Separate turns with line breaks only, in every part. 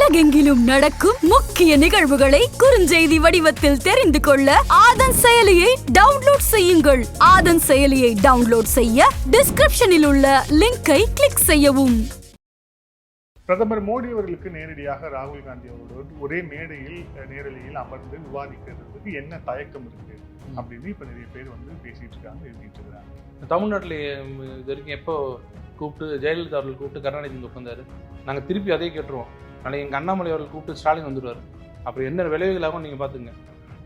உலகெங்கிலும் நடக்கும் முக்கிய நிகழ்வுகளை குறுஞ்செய்தி வடிவத்தில் தெரிந்து கொள்ள ஆதன் செயலியை டவுன்லோட் செய்யுங்கள். ஆதன் செயலியை டவுன்லோட் செய்ய டிஸ்கிரிப்ஷனில் உள்ள லிங்கை கிளிக் செய்யவும்.
பிரதமர் மோடி அவர்களுக்கு நேரடியாக ராகுல் காந்தி அவர்களோடு ஒரே மேடையில் நேரலையில் அமர்ந்து விவாதிக்கிறதுக்கு என்ன தயக்கம் இருக்கு அப்படின்னு இப்ப நிறைய பேர் பேசிட்டு இருக்காங்க, எழுதிட்டு இருக்காங்க.
தமிழ்நாட்டில் இது வரைக்கும் எப்போ கூப்பிட்டு ஜெயலலிதா அவர்கள் கூப்பிட்டு கருணாநிதி உட்காந்தாரு, நாங்கள் திருப்பி அதே கேட்டுருவோம். நாளைக்கு எங்கள் அண்ணாமலை அவர்கள் கூப்பிட்டு ஸ்டாலின் வந்துடுவார். அப்படி என்ன விளைவுகளாகும் நீங்கள் பார்த்துங்க.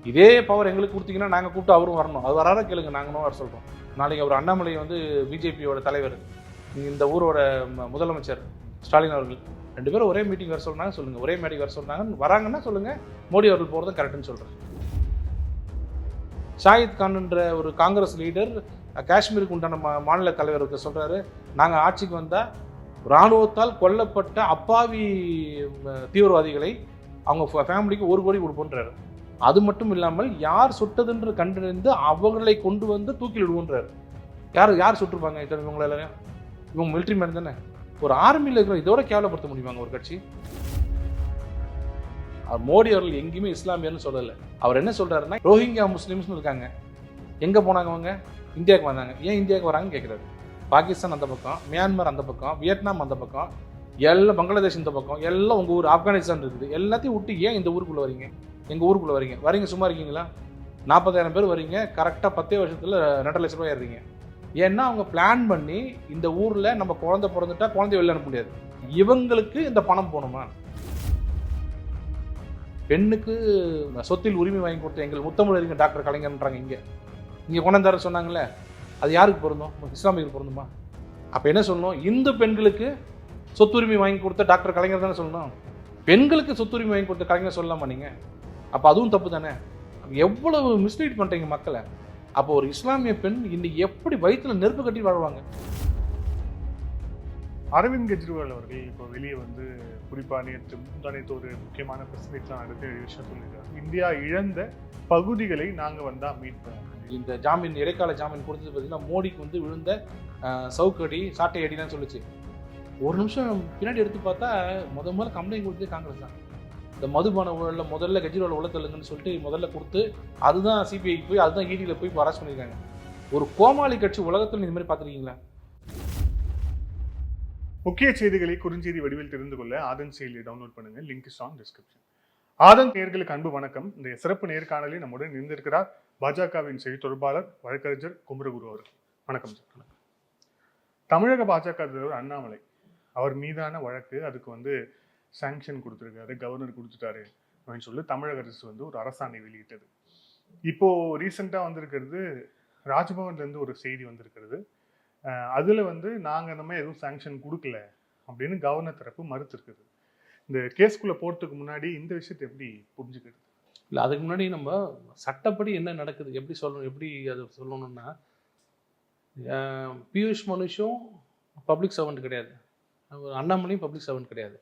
இதே பவர் எங்களுக்கு கொடுத்தீங்கன்னா நாங்கள் கூப்பிட்டு அவரும் வரணும். அது வராத கேளுங்க, நாங்களும் வர சொல்கிறோம். நாளைக்கு அவர் அண்ணாமலை பிஜேபியோட தலைவர், இந்த ஊரோட முதலமைச்சர் ஸ்டாலின் அவர்கள் ரெண்டு பேரும் ஒரே மீட்டிங் வர சொல்கிறாங்க சொல்லுங்கள், ஒரே மேடைக்கு வர சொல்கிறாங்க, வராங்கன்னா சொல்லுங்கள் மோடி அவர்கள் போகிறது கரெக்டுன்னு சொல்கிறேன். ஷாஹித் கான்ன்ற ஒரு காங்கிரஸ் லீடர் காஷ்மீருக்கு உண்டான மாநில தலைவருக்கு சொல்கிறாரு, நாங்கள் ஆட்சிக்கு வந்தால் இராணுவத்தால் கொல்லப்பட்ட அப்பாவி தீவிரவாதிகளை அவங்க ஃபேமிலிக்கு 1 கோடி கொடுப்போன்றாரு. அது மட்டும் இல்லாமல் யார் சுட்டதுன்ற கண்டறிந்து அவர்களை கொண்டு வந்து தூக்கில் விடுவோன்றாரு. யார் சுட்டுருப்பாங்க இவங்களை எல்லாரும்? இவங்க மிலிட்ரி மேன் தானே. ஒரு ஆர்மியில் இருக்கிற இதோட கேவலப்படுத்த முடியுமாங்க ஒரு கட்சி? மோடி அவர்கள் எங்கேயுமே இஸ்லாமியர்னு சொல்லலை. அவர் என்ன சொல்றாருன்னா, ரோஹிங்கியா முஸ்லீம்ஸ்னு இருக்காங்க, எங்கே போனாங்க அவங்க? இந்தியாவுக்கு வந்தாங்க. ஏன் இந்தியாவுக்கு வராங்கன்னு கேட்குறாரு. பாகிஸ்தான் அந்த பக்கம், மியான்மர் அந்த பக்கம், வியட்நாம் அந்த பக்கம், எல்லாம் பங்களாதேஷ் இந்த பக்கம், எல்லாம் உங்கள் ஊர் ஆப்கானிஸ்தான் இருக்குது. எல்லாத்தையும் விட்டு ஏன் இந்த ஊருக்குள்ளே வரீங்க? எங்கள் ஊருக்குள்ளே வரீங்க சும்மா இருக்கீங்களா? 40,000 பேர் வரீங்க, கரெக்டாக 10 வருஷத்தில் 2 லட்ச ரூபாய் ஏறுறீங்க. ஏன்னா அவங்க பிளான் பண்ணி இந்த ஊரில் நம்ம குழந்தை பிறந்துட்டா குழந்தைய வெளில அனுப்ப முடியாது, இவங்களுக்கு இந்த பணம் போகணுமா? பெண்ணுக்கு சொத்தில் உரிமை வாங்கி கொடுத்த எங்கள் முத்தமிழறிஞர் டாக்டர் கலைஞர்ன்றாங்க. இங்கே கொண்டாந்தார சொன்னாங்களே, அது யாருக்கு பொருந்தும்? இஸ்லாமியருக்கு பொருந்துமா? அப்போ என்ன சொல்லணும்? இந்து பெண்களுக்கு சொத்துரிமை வாங்கி கொடுத்த டாக்டர் கலைஞர் தானே சொல்லணும். பெண்களுக்கு சொத்துரிமை வாங்கி கொடுத்த கலைஞர் சொல்லலாமா நீங்கள்? அப்போ அதுவும் தப்பு தானே. எவ்வளவு மிஸ்லீட் பண்ணுறீங்க மக்களை. அப்போ ஒரு இஸ்லாமிய பெண் இன்னைக்கு எப்படி வயிற்றுல நெருப்பு கட்டி வாழ்வாங்க?
அரவிந்த் கெஜ்ரிவால் அவர்கள் இப்போ வெளியே குறிப்பாக நேற்று ஒரு முக்கியமான பிரஸ் மீட்லாம் நடத்தி விஷயம் சொல்லியிருக்காங்க. இந்தியா இழந்த பகுதிகளை நாங்கள் வந்தால் மீட் பண்ணுவோம்.
இந்த ஜாமீன், இடைக்கால ஜாமீன் கொடுத்தது பார்த்தீங்கன்னா மோடிக்கு விழுந்த சவுக்கடி சாட்டை அடிதான் சொல்லிச்சு. ஒரு நிமிஷம் பின்னாடி எடுத்து பார்த்தா முதல்ல கம்ப்ளைண்ட் கொடுத்தது காங்கிரஸ் தான். இந்த மதுபான ஊழலில் முதல்ல கெஜ்ரிவால் உள்ள தள்ளுங்கன்னு சொல்லிட்டு முதல்ல கொடுத்து, அதுதான் சிபிஐக்கு போய், அதுதான் இடியில் போய் அரெஸ்ட் பண்ணியிருக்காங்க. ஒரு கோமாளி கட்சி உலகத்தில் இந்த மாதிரி பார்த்துருக்கீங்களா?
முக்கிய செய்திகளை குறுஞ்செய்தி வடிவில் தெரிந்து கொள்ள ஆதன் செயலியை டவுன்லோட் பண்ணுங்க. Link is on description. Aadhan நேயர்களுக்கு அன்பு வணக்கம். இந்த சிறப்பு நேர்காணலில் நம்முடன் இணைந்திருக்கிறார் பாஜகவின் செய்தி தொடர்பாளர் வழக்கறிஞர் குமரகுரு அவர்கள். வணக்கம் சார். தமிழக பாஜக தலைவர் அண்ணாமலை அவர் மீதான வழக்கு, அதுக்கு சாங்ஷன் கொடுத்துருக்காரு, கவர்னர் கொடுத்துட்டாரு அப்படின்னு சொல்லி தமிழக அரசு ஒரு அரசாணை வெளியிட்டது. இப்போ ரீசெண்டா வந்திருக்கிறது ராஜ்பவன்ல இருந்து ஒரு செய்தி வந்திருக்கிறது. அதுல நாங்க இந்த மாதிரி எதுவும் சாங்ஷன் கொடுக்கல அப்படின்னு கவர்னர் தரப்பு மறுத்திருக்குது. இந்த கேஸ்குள்ள போறதுக்கு முன்னாடி இந்த விஷயத்தை எப்படி புரிஞ்சுக்கிறது?
இல்லை, அதுக்கு முன்னாடி நம்ம சட்டப்படி என்ன நடக்குது எப்படி சொல்லணும், எப்படி அதை சொல்லணும்னா, பியூஷ் மனுஷும் பப்ளிக் சர்வெண்ட் கிடையாது, அண்ணாமலையும் பப்ளிக் சர்வெண்ட் கிடையாது.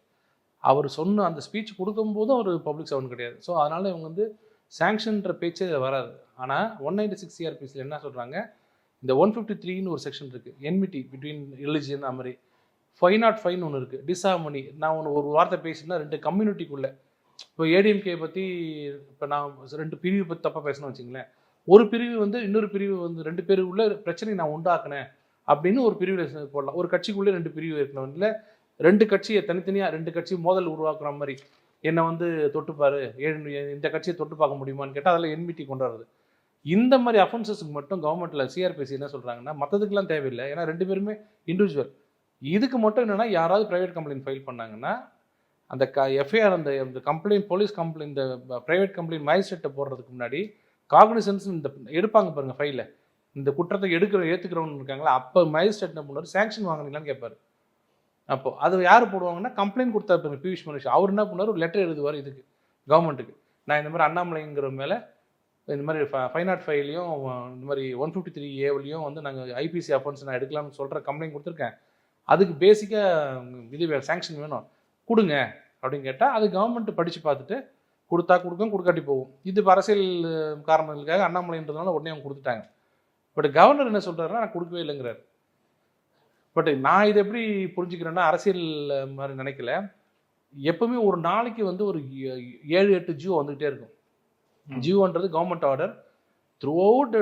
அவர் சொன்ன அந்த ஸ்பீச் கொடுக்கும்போதும் அவர் பப்ளிக் சர்வெண்ட் கிடையாது. ஸோ அதனால் இவங்க சாங்ஷன்ற பேச்சே வராது. ஆனால் 196 சிஆர்பிஸில் என்ன சொல்கிறாங்க, இந்த 153ன்னு ஒரு செக்ஷன் இருக்குது, என்மிட்டி பிட்வீன் ரிலிஜியன், அது மாதிரி 505ன்னு ஒன்று இருக்குது, டிஸ்ஹார்மனி. நான் ஒரு வார்த்தை பேசினா 2 கம்யூனிட்டிக்குள்ளே, இப்போ ஏடிஎம்கே பற்றி இப்போ நான் 2 பிரிவு பற்றி தப்பாக பேசணும்னு வச்சிங்களேன், ஒரு பிரிவு இன்னொரு பிரிவு 2 பேருக்குள்ள பிரச்சனை நான் உண்டாக்குனேன் அப்படின்னு ஒரு பிரிவில் போடலாம். ஒரு கட்சிக்குள்ளே 2 பிரிவு இருக்கணும், இல்லை 2 கட்சியை தனித்தனியாக 2 கட்சி மோதல் உருவாக்குற மாதிரி என்னை தொட்டுப்பாரு, இந்த கட்சியை தொட்டு பார்க்க முடியுமான்னு கேட்டால் அதில் என்மிட்டி கொண்டாடுறது. இந்த மாதிரி அஃபென்சஸுக்கு மட்டும் கவர்மெண்ட்டில் சிஆர்பிசி என்ன சொல்கிறாங்கன்னா, மற்றதுக்கெல்லாம் தேவையில்லை, ஏன்னா 2 பேருமே இண்டிவிஜுவல். இதுக்கு மட்டும் என்னென்னா, யாராவது ப்ரைவேட் கம்ப்ளைண்ட் ஃபைல் பண்ணாங்கன்னா அந்த எஃப்ஐஆர், அந்த கம்ப்ளைண்ட், போலீஸ் கம்ப்ளைண்ட், இந்த ப்ரைவேட் கம்ப்ளைண்ட் மேஜிஸ்ட்ரேட்டை போடுறதுக்கு முன்னாடி காக்னிசன்ஸ் இந்த எடுப்பாங்க பாருங்கள் ஃபைலில், இந்த குற்றத்தை ஏற்றுக்கிறவங்க இருக்காங்களா, அப்போ மேஜிஸ்ட்ரேட் என்ன பண்ணுவார், சாங்ஷன் வாங்கினீங்களான்னு கேட்பார். அப்போது அது யார் போடுவாங்கன்னா, கம்ப்ளைண்ட் கொடுத்தா பாருங்க பியூஷ் மனுஷ், அவர் என்ன பண்ணுவார், ஒரு லெட்டர் எழுதுவார் இதுக்கு கவர்மெண்ட்டுக்கு, நான் இந்த மாதிரி அண்ணாமலைங்கிற மேலே இந்த மாதிரி 505லையும் இந்த மாதிரி 153A நாங்கள் ஐபிசி அஃபென்ஸ் நான் எடுக்கலாம்னு சொல்கிற கம்ப்ளைண்ட் கொடுத்துருக்கேன், அதுக்கு பேசிக்காக இது சாங்ஷன் வேணும் கொடுங்க அப்படின்னு கேட்டால் அது கவர்மெண்ட்டு படித்து பார்த்துட்டு கொடுத்தா கொடுக்கும், கொடுக்காட்டி போகும். இது அரசியல் காரணங்களுக்காக அண்ணாமலைன்றதுனால உடனே அவங்க கொடுத்துட்டாங்க. பட் கவர்னர் என்ன சொல்கிறாருன்னா, நான் கொடுக்கவே இல்லைங்கிறார். பட் நான் இதை எப்படி புரிஞ்சுக்கிறேன்னா, அரசியல் மாதிரி நினைக்கல, எப்பவுமே ஒரு நாளைக்கு வந்து ஒரு 7-8 ஜியோ வந்துகிட்டே இருக்கும். ஜியோன்றது கவர்மெண்ட் ஆர்டர் த்ரூ அவுட்.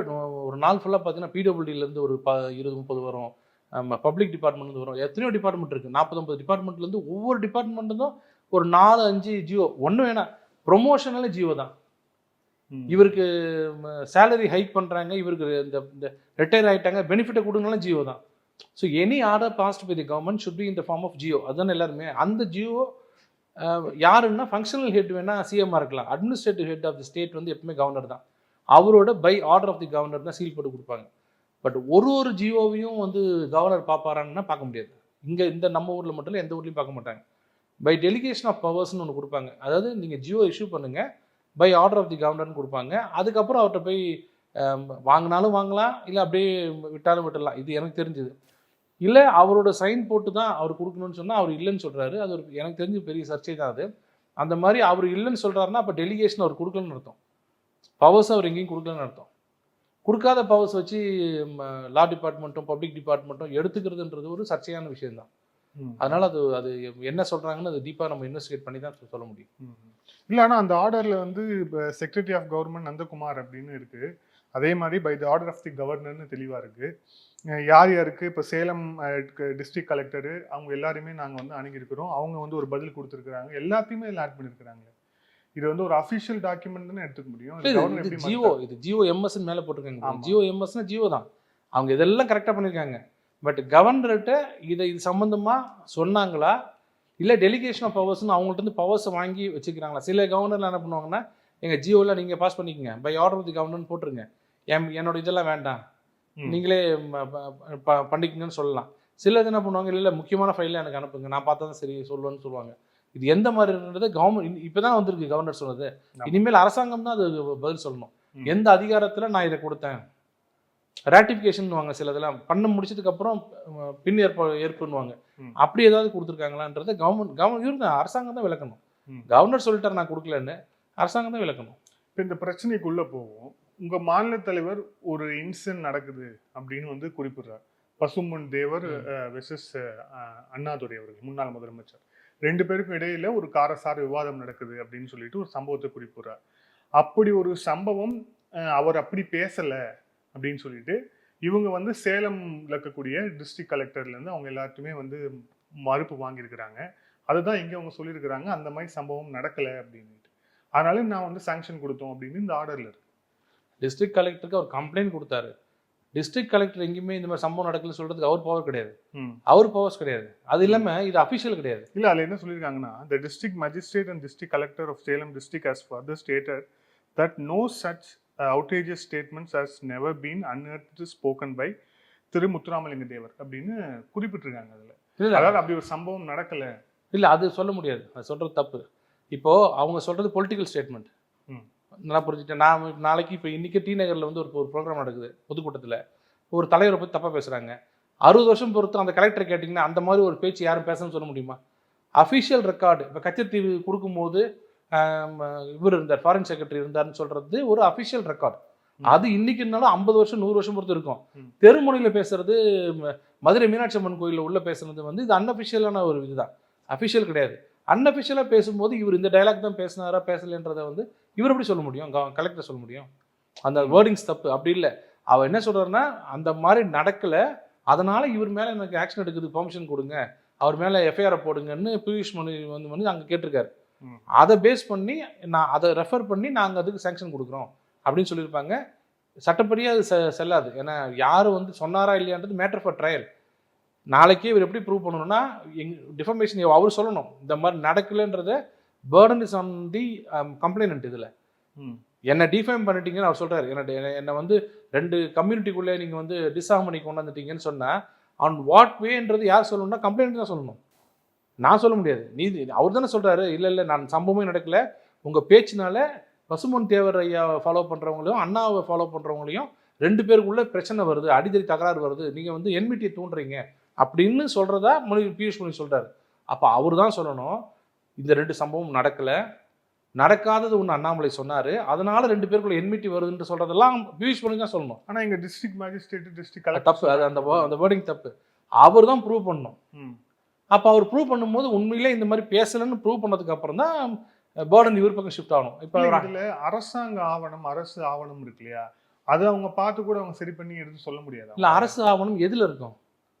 ஒரு நாள் ஃபுல்லாக பார்த்தீங்கன்னா பிடபிள்யூடிலேருந்து ஒரு 20-30 வரும், பப்ளிக் டிபார்ட்மெண்ட்லேருந்து வரும், எத்தனையோ டிபார்ட்மெண்ட் இருக்குது, 40-50 டிபார்ட்மெண்ட்லேருந்து ஒவ்வொரு டிபார்ட்மெண்ட்டும் ஒரு 4-5 ஜியோ. ஒன்று வேணாம், ப்ரொமோஷனால ஜியோ தான். இவருக்கு சேலரி ஹைக் பண்ணுறாங்க, இவருக்கு இந்த ரிட்டையர் ஆகிட்டாங்க, பெனிஃபிட்டை கொடுங்கலாம் ஜியோ தான். So any order passed by the government should be in the form of GO. அதுதான் எல்லாருமே. அந்த ஜியோ யாருன்னா ஃபங்க்ஷனல் ஹெட் வேணால் சிஎம்மாக இருக்கலாம், administrative head of the state வந்து எப்பவுமே கவர்னர் தான். அவரோட by order of the governor தான் சீல் போட்டு கொடுப்பாங்க. பட் ஒரு ஜியோவையும் வந்து கவர்னர் பார்ப்பாரான்னா பார்க்க முடியாது. இங்கே இந்த நம்ம ஊரில் மட்டும் இல்லை, எந்த ஊர்லேயும் பார்க்க மாட்டாங்க. பை டெலிகேஷன் ஆஃப் பவர்ஸ்னு ஒன்று கொடுப்பாங்க. அதாவது நீங்கள் ஜியோ இஷ்யூ பண்ணுங்கள், பை ஆர்டர் ஆஃப் தி கவர்னர்னு கொடுப்பாங்க. அதுக்கப்புறம் அவர்கிட்ட போய் வாங்கினாலும் வாங்கலாம், இல்லை அப்படியே விட்டாலும் விட்டுடலாம். இது எனக்கு தெரிஞ்சுது. இல்லை அவரோட சைன் போட்டு தான் அவர் கொடுக்கணும்னு சொன்னால் அவர் இல்லைன்னு சொல்கிறாரு. அது ஒரு எனக்கு தெரிஞ்சு பெரிய சர்ச்சை தான் அது. அந்த மாதிரி அவர் இல்லைன்னு சொல்கிறாருன்னா அப்போ டெலிகேஷன் அவர் கொடுக்கலன்னு அர்த்தம், பவர்ஸ் அவர் எங்கேயும் கொடுக்கலன்னு அர்த்தம். கொடுக்காத பவர்ஸ் வச்சு லா டிபார்ட்மெண்ட்டும் பப்ளிக் டிபார்ட்மெண்ட்டும் எடுத்துக்கிறதுன்றது ஒரு சர்ச்சையான விஷயம்தான். அதனால அது என்ன சொல்றாங்கன்னு அது டீப்பா நம்ம இன்வெஸ்டிகேட் பண்ணி தான் சொல்ல முடியும்.
இல்லை, ஆனால் அந்த ஆர்டர்ல வந்து செக்ரட்டரி ஆஃப் கவர்மெண்ட் நந்தகுமார் அப்படின்னு இருக்கு. அதே மாதிரி by the order of the கவர்னர்னு தெளிவாக இருக்கு. யார் யாருக்கு இப்போ சேலம் டிஸ்ட்ரிக்ட் கலெக்டரு அவங்க எல்லாருமே நாங்கள் வந்து அணுகியிருக்கிறோம், அவங்க வந்து ஒரு பதில் கொடுத்துருக்குறாங்க, எல்லாத்தையுமே இதில் ஆட் பண்ணியிருக்கிறாங்க. இது வந்து ஒரு அஃபிஷியல் டாக்குமெண்ட் தானே எடுத்துக்க முடியும்.
இது ஜியோ எம்எஸ் மேலே போட்டிருக்காங்க. ஜியோ எம்எஸ்னா ஜியோ தான், அவங்க இதெல்லாம் கரெக்டாக பண்ணியிருக்காங்க. பட் கவர்னர்கிட்ட இது சம்மந்தமாக சொன்னாங்களா, இல்லை டெலிகேஷன் ஆஃப் பவர்ஸ்னு அவங்கள்ட்ட இருந்து பவர்ஸை வாங்கி வச்சுக்கிறாங்களா? சில கவர்னர்லாம் என்ன பண்ணுவாங்கன்னா, எங்கள் ஜியோவில் நீங்கள் பாஸ் பண்ணிக்கங்க, பை ஆர்டர் ஆஃப் தி கவர்னர்னு போட்டுருங்க, என்னோட இதெல்லாம் வேண்டாம், நீங்களே பண்ணிக்கங்கன்னு சொல்லலாம். சிலது என்ன பண்ணுவாங்க, இல்லை முக்கியமான ஃபைலில் எனக்கு அனுப்புங்க, நான் பார்த்தா தான் சரி சொல்லுவேன்னு சொல்லுவாங்க. இது எந்த மாதிரின்றது கவர்மெண்ட் இப்போ தான் வந்திருக்கு. கவர்னர் சொன்னது இனிமேல் அரசாங்கம் தான் அது பதில் சொல்லணும். எந்த அதிகாரத்தில் நான் இதை கொடுத்தேன், ராட்டிஃபிகேஷன் வாங்க, சில இதெல்லாம் பண்ண முடிச்சதுக்கப்புறம் பின் ஏற்புன்னுவாங்க, அப்படி ஏதாவது கொடுத்துருக்காங்களான்றத கவர்மெண்ட் அரசாங்கம் தான் விளக்கணும். கவர்னர் சொல்லிட்டார் நான் கொடுக்கலன்னு, அரசாங்கம் தான் விளக்கணும்.
இப்போ இந்த பிரச்சனைக்குள்ளே போவோம். உங்கள் மாநில தலைவர் ஒரு இன்சிடென்ட் நடக்குது அப்படின்னு வந்து குறிப்பிடுறார். பசும்பொன் தேவர் வெர்சஸ் அண்ணாதுரை அவர்கள், முன்னாள் முதலமைச்சர். 2 பேருக்கும் இடையில ஒரு காரசார விவாதம் நடக்குது அப்படின்னு சொல்லிட்டு ஒரு சம்பவத்தை குறிப்பிடுறார். அப்படி ஒரு சம்பவம் அவர் அப்படி பேசலை அப்படின்னு சொல்லிட்டு இவங்க வந்து சேலம் இருக்கக்கூடிய டிஸ்ட்ரிக்ட் கலெக்டர்லேருந்து அவங்க எல்லாத்துமே வந்து மறுப்பு வாங்கியிருக்கிறாங்க. அதுதான் இங்கே அவங்க சொல்லியிருக்கிறாங்க, அந்த மாதிரி சம்பவம் நடக்கலை அப்படின்ட்டு, அதனால நான் வந்து சாங்ஷன் கொடுத்தோம் அப்படின்னு இந்த ஆர்டரில் இருக்கு.
டிஸ்ட்ரிக்ட் கலெக்டருக்கு அவர் கம்ப்ளைண்ட் கொடுத்தாரு. டிஸ்ட்ரிக்ட் கலெக்டர் எங்கேயுமே இந்த மாதிரி சம்பவம் நடக்கல சொல்றதுக்கு அவர் பவர் கிடையாது, அவர் பவர்ஸ் கிடையாது. அது இல்லாமல் இது அஃபிஷியல் கிடையாது.
இல்லை, அதில் என்ன சொல்லியிருக்காங்கன்னா, the district magistrate and district collector of Salem district has further stated that no such outrageous statements has never been unearthed spoken by திரு முத்துராமலிங்க தேவர் அப்படின்னு குறிப்பிட்டிருக்காங்க. அதில் அதாவது அப்படி ஒரு சம்பவம் நடக்கலை.
இல்லை, அது சொல்ல முடியாது, அது சொல்கிறது தப்பு. இப்போ அவங்க சொல்கிறது பொலிட்டிக்கல் ஸ்டேட்மெண்ட். நல்லா புரிஞ்சுட்டேன். நான் நாளைக்கு இப்போ இன்றைக்கி டி நகரில் வந்து ஒரு ப்ரோக்ராம் நடக்குது பொதுக்கூட்டத்தில், ஒரு தலைவரை பற்றி தப்பாக பேசுகிறாங்க. 60 வருஷம் பொறுத்து அந்த கலெக்டரை கேட்டிங்கன்னா அந்த மாதிரி ஒரு பேச்சு யாரும் பேசணும்னு சொல்ல முடியுமா? Official record. இப்போ கச்சத்தீவு கொடுக்கும்போது இவர் இருந்தார், ஃபாரின் செக்ரட்டரி இருந்தார்னு சொல்கிறது ஒரு அஃபிஷியல் ரெக்கார்டு. அது இன்னைக்குனாலும் 50 வருஷம் 100 வருஷம் பொறுத்து இருக்கும். தெருமுனையில் பேசுறது, மதுரை மீனாட்சி அம்மன் கோயிலில் உள்ள பேசுறது வந்து இது அன்அஃபிஷியலான ஒரு இதுதான், அஃபிஷியல் கிடையாது. அன்அஃபிஷியலாக பேசும்போது இவர் இந்த டைலாக் தான் பேசினாரா பேசலைன்றதை வந்து இவர் எப்படி சொல்ல முடியும்? கலெக்டர் சொல்ல முடியும். அந்த வேர்டிங்ஸ் தப்பு. அப்படி இல்லை, அவர் என்ன சொல்றாருன்னா, அந்த மாதிரி நடக்கலை, அதனால இவர் மேலே எனக்கு ஆக்ஷன் எடுக்குது, பெர்மிஷன் கொடுங்க, அவர் மேலே எஃப்ஐஆரை போடுங்கன்னு பியூஷ் மணி வந்து அங்கே கேட்டிருக்காரு. அதை பேஸ் பண்ணி நான் அதை ரெஃபர் பண்ணி நாங்கள் அதுக்கு சாங்ஷன் கொடுக்குறோம் அப்படின்னு சொல்லியிருப்பாங்க. சட்டப்படியே அது செல்லாது. ஏன்னா யார் வந்து சொன்னாரா இல்லையான்றது மேட்டர் ஃபார் ட்ரையல். நாளைக்கே இவர் எப்படி ப்ரூவ் பண்ணணும்னா, டிஃபர்மேஷன் அவர் சொல்லணும் இந்த மாதிரி நடக்கலைன்றத. Burden is on the complainant. இதில் என்னை டிஃபைம் பண்ணிட்டீங்கன்னு அவர் சொல்கிறார். என்னை வந்து 2 கம்யூனிட்டிக்குள்ளே நீங்கள் வந்து டிஸ்ஹார்மனி கொண்டு வந்துட்டீங்கன்னு சொன்னால் ஆன் வாட் வேன்றது யார் சொல்லணும்னா கம்ப்ளைண்ட் தான் சொல்லணும், நான் சொல்ல முடியாது. அவர் தானே சொல்கிறாரு, இல்லை நான் சம்பவமே நடக்கலை, உங்கள் பேச்சினால பசும்பொன் தேவர் ஐயா ஃபாலோ பண்ணுறவங்களையும் அண்ணாவை ஃபாலோ பண்ணுறவங்களையும் 2 பேருக்குள்ளே பிரச்சனை வருது, அடிதடி தகராறு வருது, நீங்கள் வந்து என்மிட்டியை தூண்டுறீங்க அப்படின்னு சொல்கிறதா பியூஷ் மணி சொல்கிறார். அப்போ அவர் தான் சொல்லணும் இந்த 2 சம்பவம் நடக்கலை, நடக்காதது ஒன்று அண்ணாமலை சொன்னார், அதனால 2 பேருக்குள்ள என்மிட்டி வருதுன்னு சொல்கிறதெல்லாம் பியூஷ் மணி தான் சொல்லணும்.
ஆனால் எங்கள் டிஸ்ட்ரிக்ட் மேஜிஸ்ட்ரேட் டிஸ்ட்ரிக்ட்
தப்பு, அது அந்த வேர்டிங் தப்பு. அவர் தான் ப்ரூவ் பண்ணணும். அப்போ அவர் ப்ரூவ் பண்ணும்போது உண்மையிலே இந்த மாதிரி பேசலைன்னு ப்ரூவ் பண்ணதுக்கு அப்புறம் தான் பேர்டன் இவர் பக்கம் ஷிஃப்ட் ஆகணும். இப்போ
இதுல அரசாங்க ஆவணம், அரசு ஆவணம் இருக்கு இல்லையா, அதை அவங்க பார்த்து கூட அவங்க சரி பண்ணி எடுத்து சொல்ல முடியாது.
இல்லை, அரசு ஆவணம் எதுல இருக்கும்?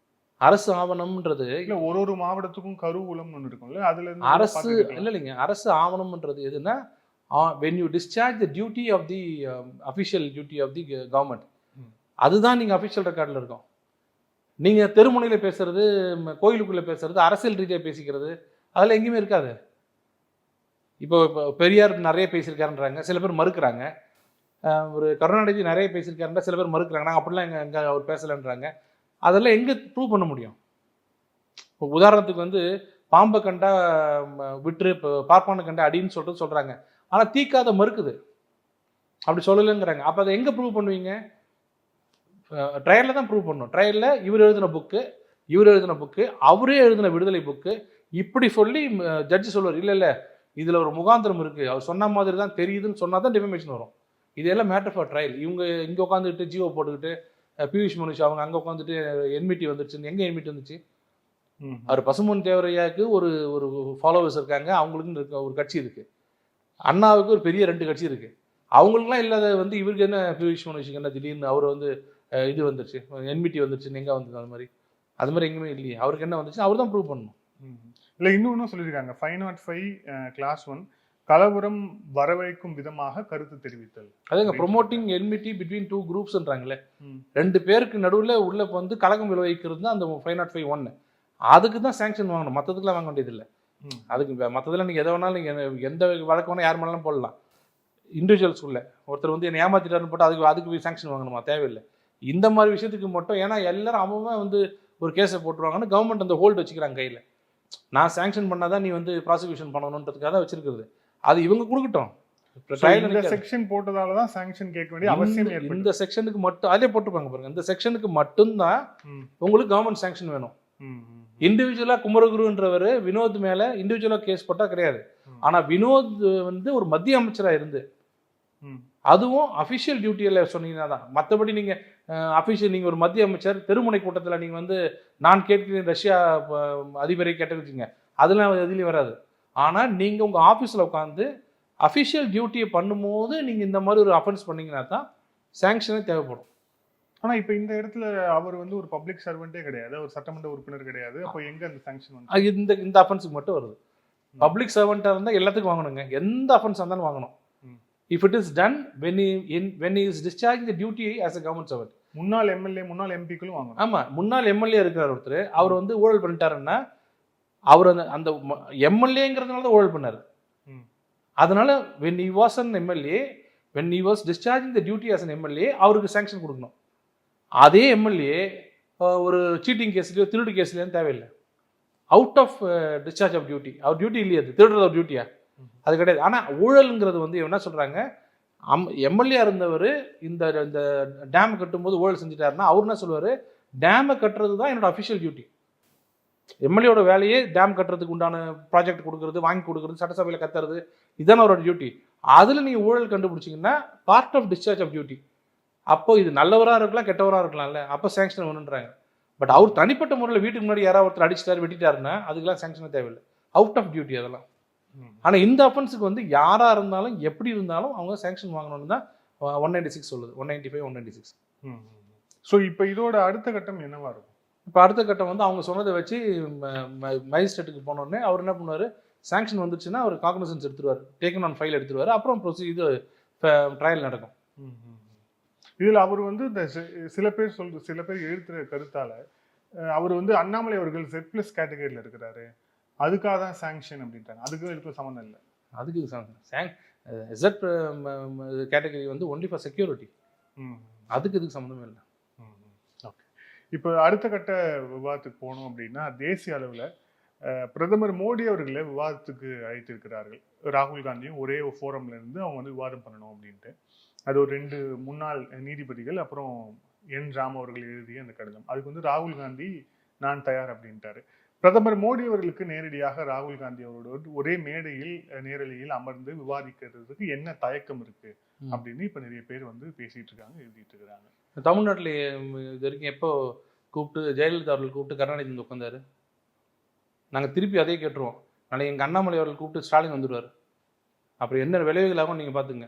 அரசு ஆவணம்ன்றது
இல்ல ஒரு மாவட்டத்துக்கும் கருவூலம் ஒன்று இருக்கும்ல, அதுல இருந்து
அரசு இல்லைங்க. அரசு ஆவணம்ன்றது எதுன்னா when you discharge the duty of the official duty of the government, அதுதான் நீங்க அஃபிஷியல் ரெக்கார்டில் இருக்கும். நீங்க தெருமுனையில பேசுறது, கோயிலுக்குள்ள பேசுறது, அரசியல் ரீதியாக பேசிக்கிறது அதெல்லாம் எங்கேயுமே இருக்காது. இப்போ பெரியார் நிறைய பேசியிருக்காருன்றாங்க, சில பேர் மறுக்கிறாங்க. ஒரு கருணாநிதி நிறைய பேசியிருக்காருன்றா சில பேர் மறுக்கிறாங்க. நாங்கள் அப்படிலாம் எங்க அவர் பேசலைன்றாங்க. அதெல்லாம் எங்கே ப்ரூவ் பண்ண முடியும்? இப்போ உதாரணத்துக்கு வந்து பாம்பை கண்டா விட்டுரு, இப்போ பார்ப்பானை கண்டா அடின்னு சொல்கிறாங்க. ஆனால் தீக்காத மறுக்குது, அப்படி சொல்லலைங்கிறாங்க. அப்போ அதை எங்கே ப்ரூவ் பண்ணுவீங்க? ட்ரையலில் தான் ப்ரூவ் பண்ணணும். ட்ரையலில் இவர் எழுதின புக்கு, அவரே எழுதின விடுதலை புக்கு, இப்படி சொல்லி ஜட்ஜி சொல்லுவார், இல்லை இதில் ஒரு முகாந்திரம் இருக்குது, அவர் சொன்ன மாதிரி தான் தெரியுதுன்னு சொன்னால் தான் டிஃபமேஷன் வரும். இதெல்லாம் மேட்டர் ஃபார் ட்ரையல். இவங்க இங்கே உட்காந்துக்கிட்டு ஜியோ போட்டுக்கிட்டு பியூஷ் மனுஷ் அவங்க அங்கே உட்காந்துட்டு என்மிட்டி வந்துருச்சுன்னு எங்கே என்மிட்டி வந்துச்சு? அவர் பசுமன் தேவரையாவுக்கு ஒரு ஒரு ஃபாலோவர்ஸ் இருக்காங்க, அவங்களுக்குன்னு ஒரு கட்சி இருக்குது. அண்ணாவுக்கு ஒரு பெரிய 2 கட்சி இருக்குது. அவங்களுக்குலாம் இல்லாத வந்து இவருக்கு என்ன பியூஷ் மனுஷுக்கு என்ன திடீர்னு அவர் வந்து இது வந்துருச்சு, என்மிட்டி வந்துருச்சுன்னு எங்கே வந்தது? அது மாதிரி எங்கேயுமே இல்லையே. அவருக்கு என்ன வந்துச்சு அவர் தான் ப்ரூவ் பண்ணணும்.
இல்லை, இன்னொன்னும் சொல்லியிருக்காங்க 505 Class 1 கலவரம் வரவழைக்கும் விதமாக கருத்து தெரிவித்தல்.
அதுங்க ப்ரொமோட்டிங் என்மிட்டி பிட்வீன் 2 குரூப்ஸ்ன்றாங்களே, 2 பேருக்கு நடுவில் உள்ள வந்து கலகம் விளைவிக்கிறது தான் அந்த 505(1). அதுக்கு தான் சாங்ஷன் வாங்கணும், மற்றதுக்குலாம் வாங்க வேண்டியதில்லை. அதுக்கு மற்றதெல்லாம் நீங்கள் எதை வேணாலும் நீங்கள் எந்த வழக்கு வேணால் யார் மேலாம் போடலாம். இண்டிவிஜுவல்ஸ்குள்ள ஒருத்தர் வந்து என்னை ஏமாத்திட்டாருன்னு போட்டு அதுக்கு சாங்ஷன் வாங்கணுமா? தேவையில்லை. இந்த மாதிரி விஷயத்துக்கு மட்டும், ஏன்னா எல்லாரும் அவன் வந்து ஒரு கேஸை போட்டுருவாங்கன்னு கவர்மெண்ட் அந்த ஹோல்டு வச்சுக்கிறாங்க கையில். நான் சாங்ஷன் பண்ணாதான் நீ வந்து ப்ராசிக்யூஷன் பண்ணணுன்றதுக்காக தான் வச்சிருக்கிறது. அது இவங்க கொடுக்கட்டும்.
இந்த செக்ஷன் போட்டதால தான் சாங்ஷன் கேட்க வேண்டிய அவசியம் ஏற்படும்.
இந்த செக்ஷனுக்கு மட்டும் அதே போட்டுப்பாங்க பாருங்க, இந்த செக்ஷனுக்கு மட்டும்தான் உங்களுக்கு கவர்மெண்ட் சாங்ஷன் வேணும். இண்டிவிஜுவலா குமரகுருன்றவர் வினோத் மேல இண்டிவிஜுவலா கேஸ் போட்டா கிடையாது. ஆனா வினோத் வந்து ஒரு மத்திய அமைச்சரா இருந்து அதுவும் அஃபிஷியல் டியூட்டியில சொன்னீங்கன்னா தான். மற்றபடி நீங்க அஃபிஷியல் நீங்க ஒரு மத்திய அமைச்சர் தெருமுனை கூட்டத்தில் நீங்க வந்து நான் கேட்கிறேன் ரஷ்யா அதிபரை கேட்டுருக்கீங்க, அதெல்லாம் எதுலேயும் வராது. ஆனால் நீங்க உங்க ஆஃபீஸில் உட்காந்து அஃபிஷியல் டியூட்டியை பண்ணும்போது நீங்க இந்த மாதிரி ஒரு அஃபென்ஸ் பண்ணீங்கன்னா தான் சாங்ஷனே தேவைப்படும்.
ஆனா இப்ப இந்த இடத்துல அவர் வந்து ஒரு பப்ளிக் சர்வெண்டே கிடையாது, ஒரு சட்டமன்ற உறுப்பினர் கிடையாது. அப்போ எங்க அந்த சாங்ஷன்
வந்து இந்த அஃபென்ஸுக்கு மட்டும் வருது. பப்ளிக் சர்வெண்டா இருந்தால் எல்லாத்துக்கும் வாங்கணுங்க, எந்த அஃபென்ஸ் இருந்தாலும் வாங்கணும். If it is done when he is discharging the duty as a government servant.
முன்னாள் எம்எல்ஏ முன்னாள் எம்பிக்களும் வாங்கணும்.
ஆமா, முன்னாள் எம்எல்ஏ இருக்கிற ஒருத்தர் அவர் வந்து ஊழல் பண்ணிட்டாருன்னா அவர் அந்த எம்எல்ஏங்கிறதுனால தான் ஊழல் பண்ணாரு. அதனால when he was an MLA, when he was discharging the duty as an MLA, அவருக்கு சாங்ஷன் கொடுக்கணும். அதே எம்எல்ஏ ஒரு சீட்டிங் கேஸ்லயோ திருடு கேஸ்லயோ தேவையில்லை. Out of discharge of duty, அவர் டியூட்டி இல்லையா, அது திருடுறது ஒரு டியூட்டியா? அது கிடையாது. ஆனால் ஊழலுங்கிறது வந்து என்ன சொல்கிறாங்க, எம்எல்ஏ இருந்தவர் இந்த டேம் கட்டும்போது ஊழல் செஞ்சுட்டாருன்னா அவர் என்ன சொல்லுவார், டேமை கட்டுறது தான் என்னோட அஃபிஷியல் டியூட்டி. எம்எல்ஏவோட வேலையே டேம் கட்டுறதுக்கு உண்டான ப்ராஜெக்ட் கொடுக்குறது, வாங்கி கொடுக்குறது, சட்டசபையில் கத்துறது, இதுதான் அவரோட டியூட்டி. அதில் நீங்கள் ஊழல் கண்டுபிடிச்சிங்கன்னா part of discharge of duty. அப்போ இது நல்லவராக இருக்கலாம் கெட்டவராக இருக்கலாம்ல, அப்போ சாங்ஷன் வேணுன்றாங்க. பட் அவர் தனிப்பட்ட முறையில் வீட்டுக்கு முன்னாடி யாராவது ஒருத்தர் அடிச்சிட்டாரு வெட்டிட்டாருன்னா அதுக்கெல்லாம் சாங்ஷனே தேவையில்லை, அவுட் ஆஃப் டியூட்டி அதெல்லாம். ஆனால் இந்த அஃபென்ஸுக்கு வந்து யாராக இருந்தாலும் எப்படி இருந்தாலும் அவங்க சாங்ஷன் வாங்கணும்னு தான் 196 சொல்லுது, 195, 196.
ஸோ இப்போ இதோட அடுத்த கட்டம் என்னவா இருக்கும்?
இப்போ அடுத்த கட்டம் வந்து அவங்க சொன்னதை வச்சு மேஜிஸ்ட்ரேட்டுக்கு போனோடனே அவர் என்ன பண்ணுவார், சாங்ஷன் வந்துச்சுன்னா அவர் காக்னிசன்ஸ் எடுத்துருவார், டேக்கன் ஆன் ஃபைல் எடுத்துருவார், அப்புறம் இது ட்ரையல் நடக்கும்.
இதில் அவர் வந்து இந்த சில பேர் எழுத்துற கருத்தால அவர் வந்து அண்ணாமலை அவர்கள் Z+ கேட்டகரியில் இருக்கிறாரு, அதுக்காக தான் சாங்ஷன் அப்படின்றாங்க. அதுக்கு இதுக்கு சம்மந்தம் இல்லை.
அதுக்கு Z கேட்டகரி வந்து ஒன்லி ஃபார் செக்யூரிட்டி, அதுக்கு இதுக்கு சம்மந்தமே இல்லை.
ஓகே, இப்போ அடுத்த கட்ட விவாதத்துக்கு போனோம் அப்படின்னா, தேசிய அளவில் பிரதமர் மோடி அவர்களை விவாதத்துக்கு அழைத்திருக்கிறார்கள். ராகுல் காந்தியும் ஒரே ஃபோரம்ல இருந்து அவங்க வந்து விவாதம் பண்ணணும் அப்படின்ட்டு. அது ஒரு 2 முன்னாள் நீதிபதிகள் அப்புறம் என் ராம் அவர்கள் எழுதிய அந்த கடிதம். அதுக்கு வந்து ராகுல் காந்தி நான் தயார் அப்படின்ட்டாரு. பிரதமர் மோடி அவர்களுக்கு நேரடியாக ராகுல் காந்தி அவரோட ஒரே மேடையில் நேரலையில் அமர்ந்து விவாதிக்கிறதுக்கு என்ன தயக்கம் இருக்கு அப்படின்னு இப்ப நிறைய பேர் வந்து பேசிட்டு இருக்காங்க, எழுதிட்டு இருக்கிறாங்க.
தமிழ்நாட்டில் இது வரைக்கும் எப்போ கூப்பிட்டு ஜெயலலிதா அவர்கள் கூப்பிட்டு கருணாநிதி உட்காந்தாரு? நாங்கள் திருப்பி அதே கேட்டுருவோம். நாளைக்கு எங்கள் அண்ணாமலை அவர்கள் கூப்பிட்டு ஸ்டாலின் வந்துடுவார். அப்புறம் என்ன விளைவுகள் ஆகும் நீங்கள் பார்த்துங்க.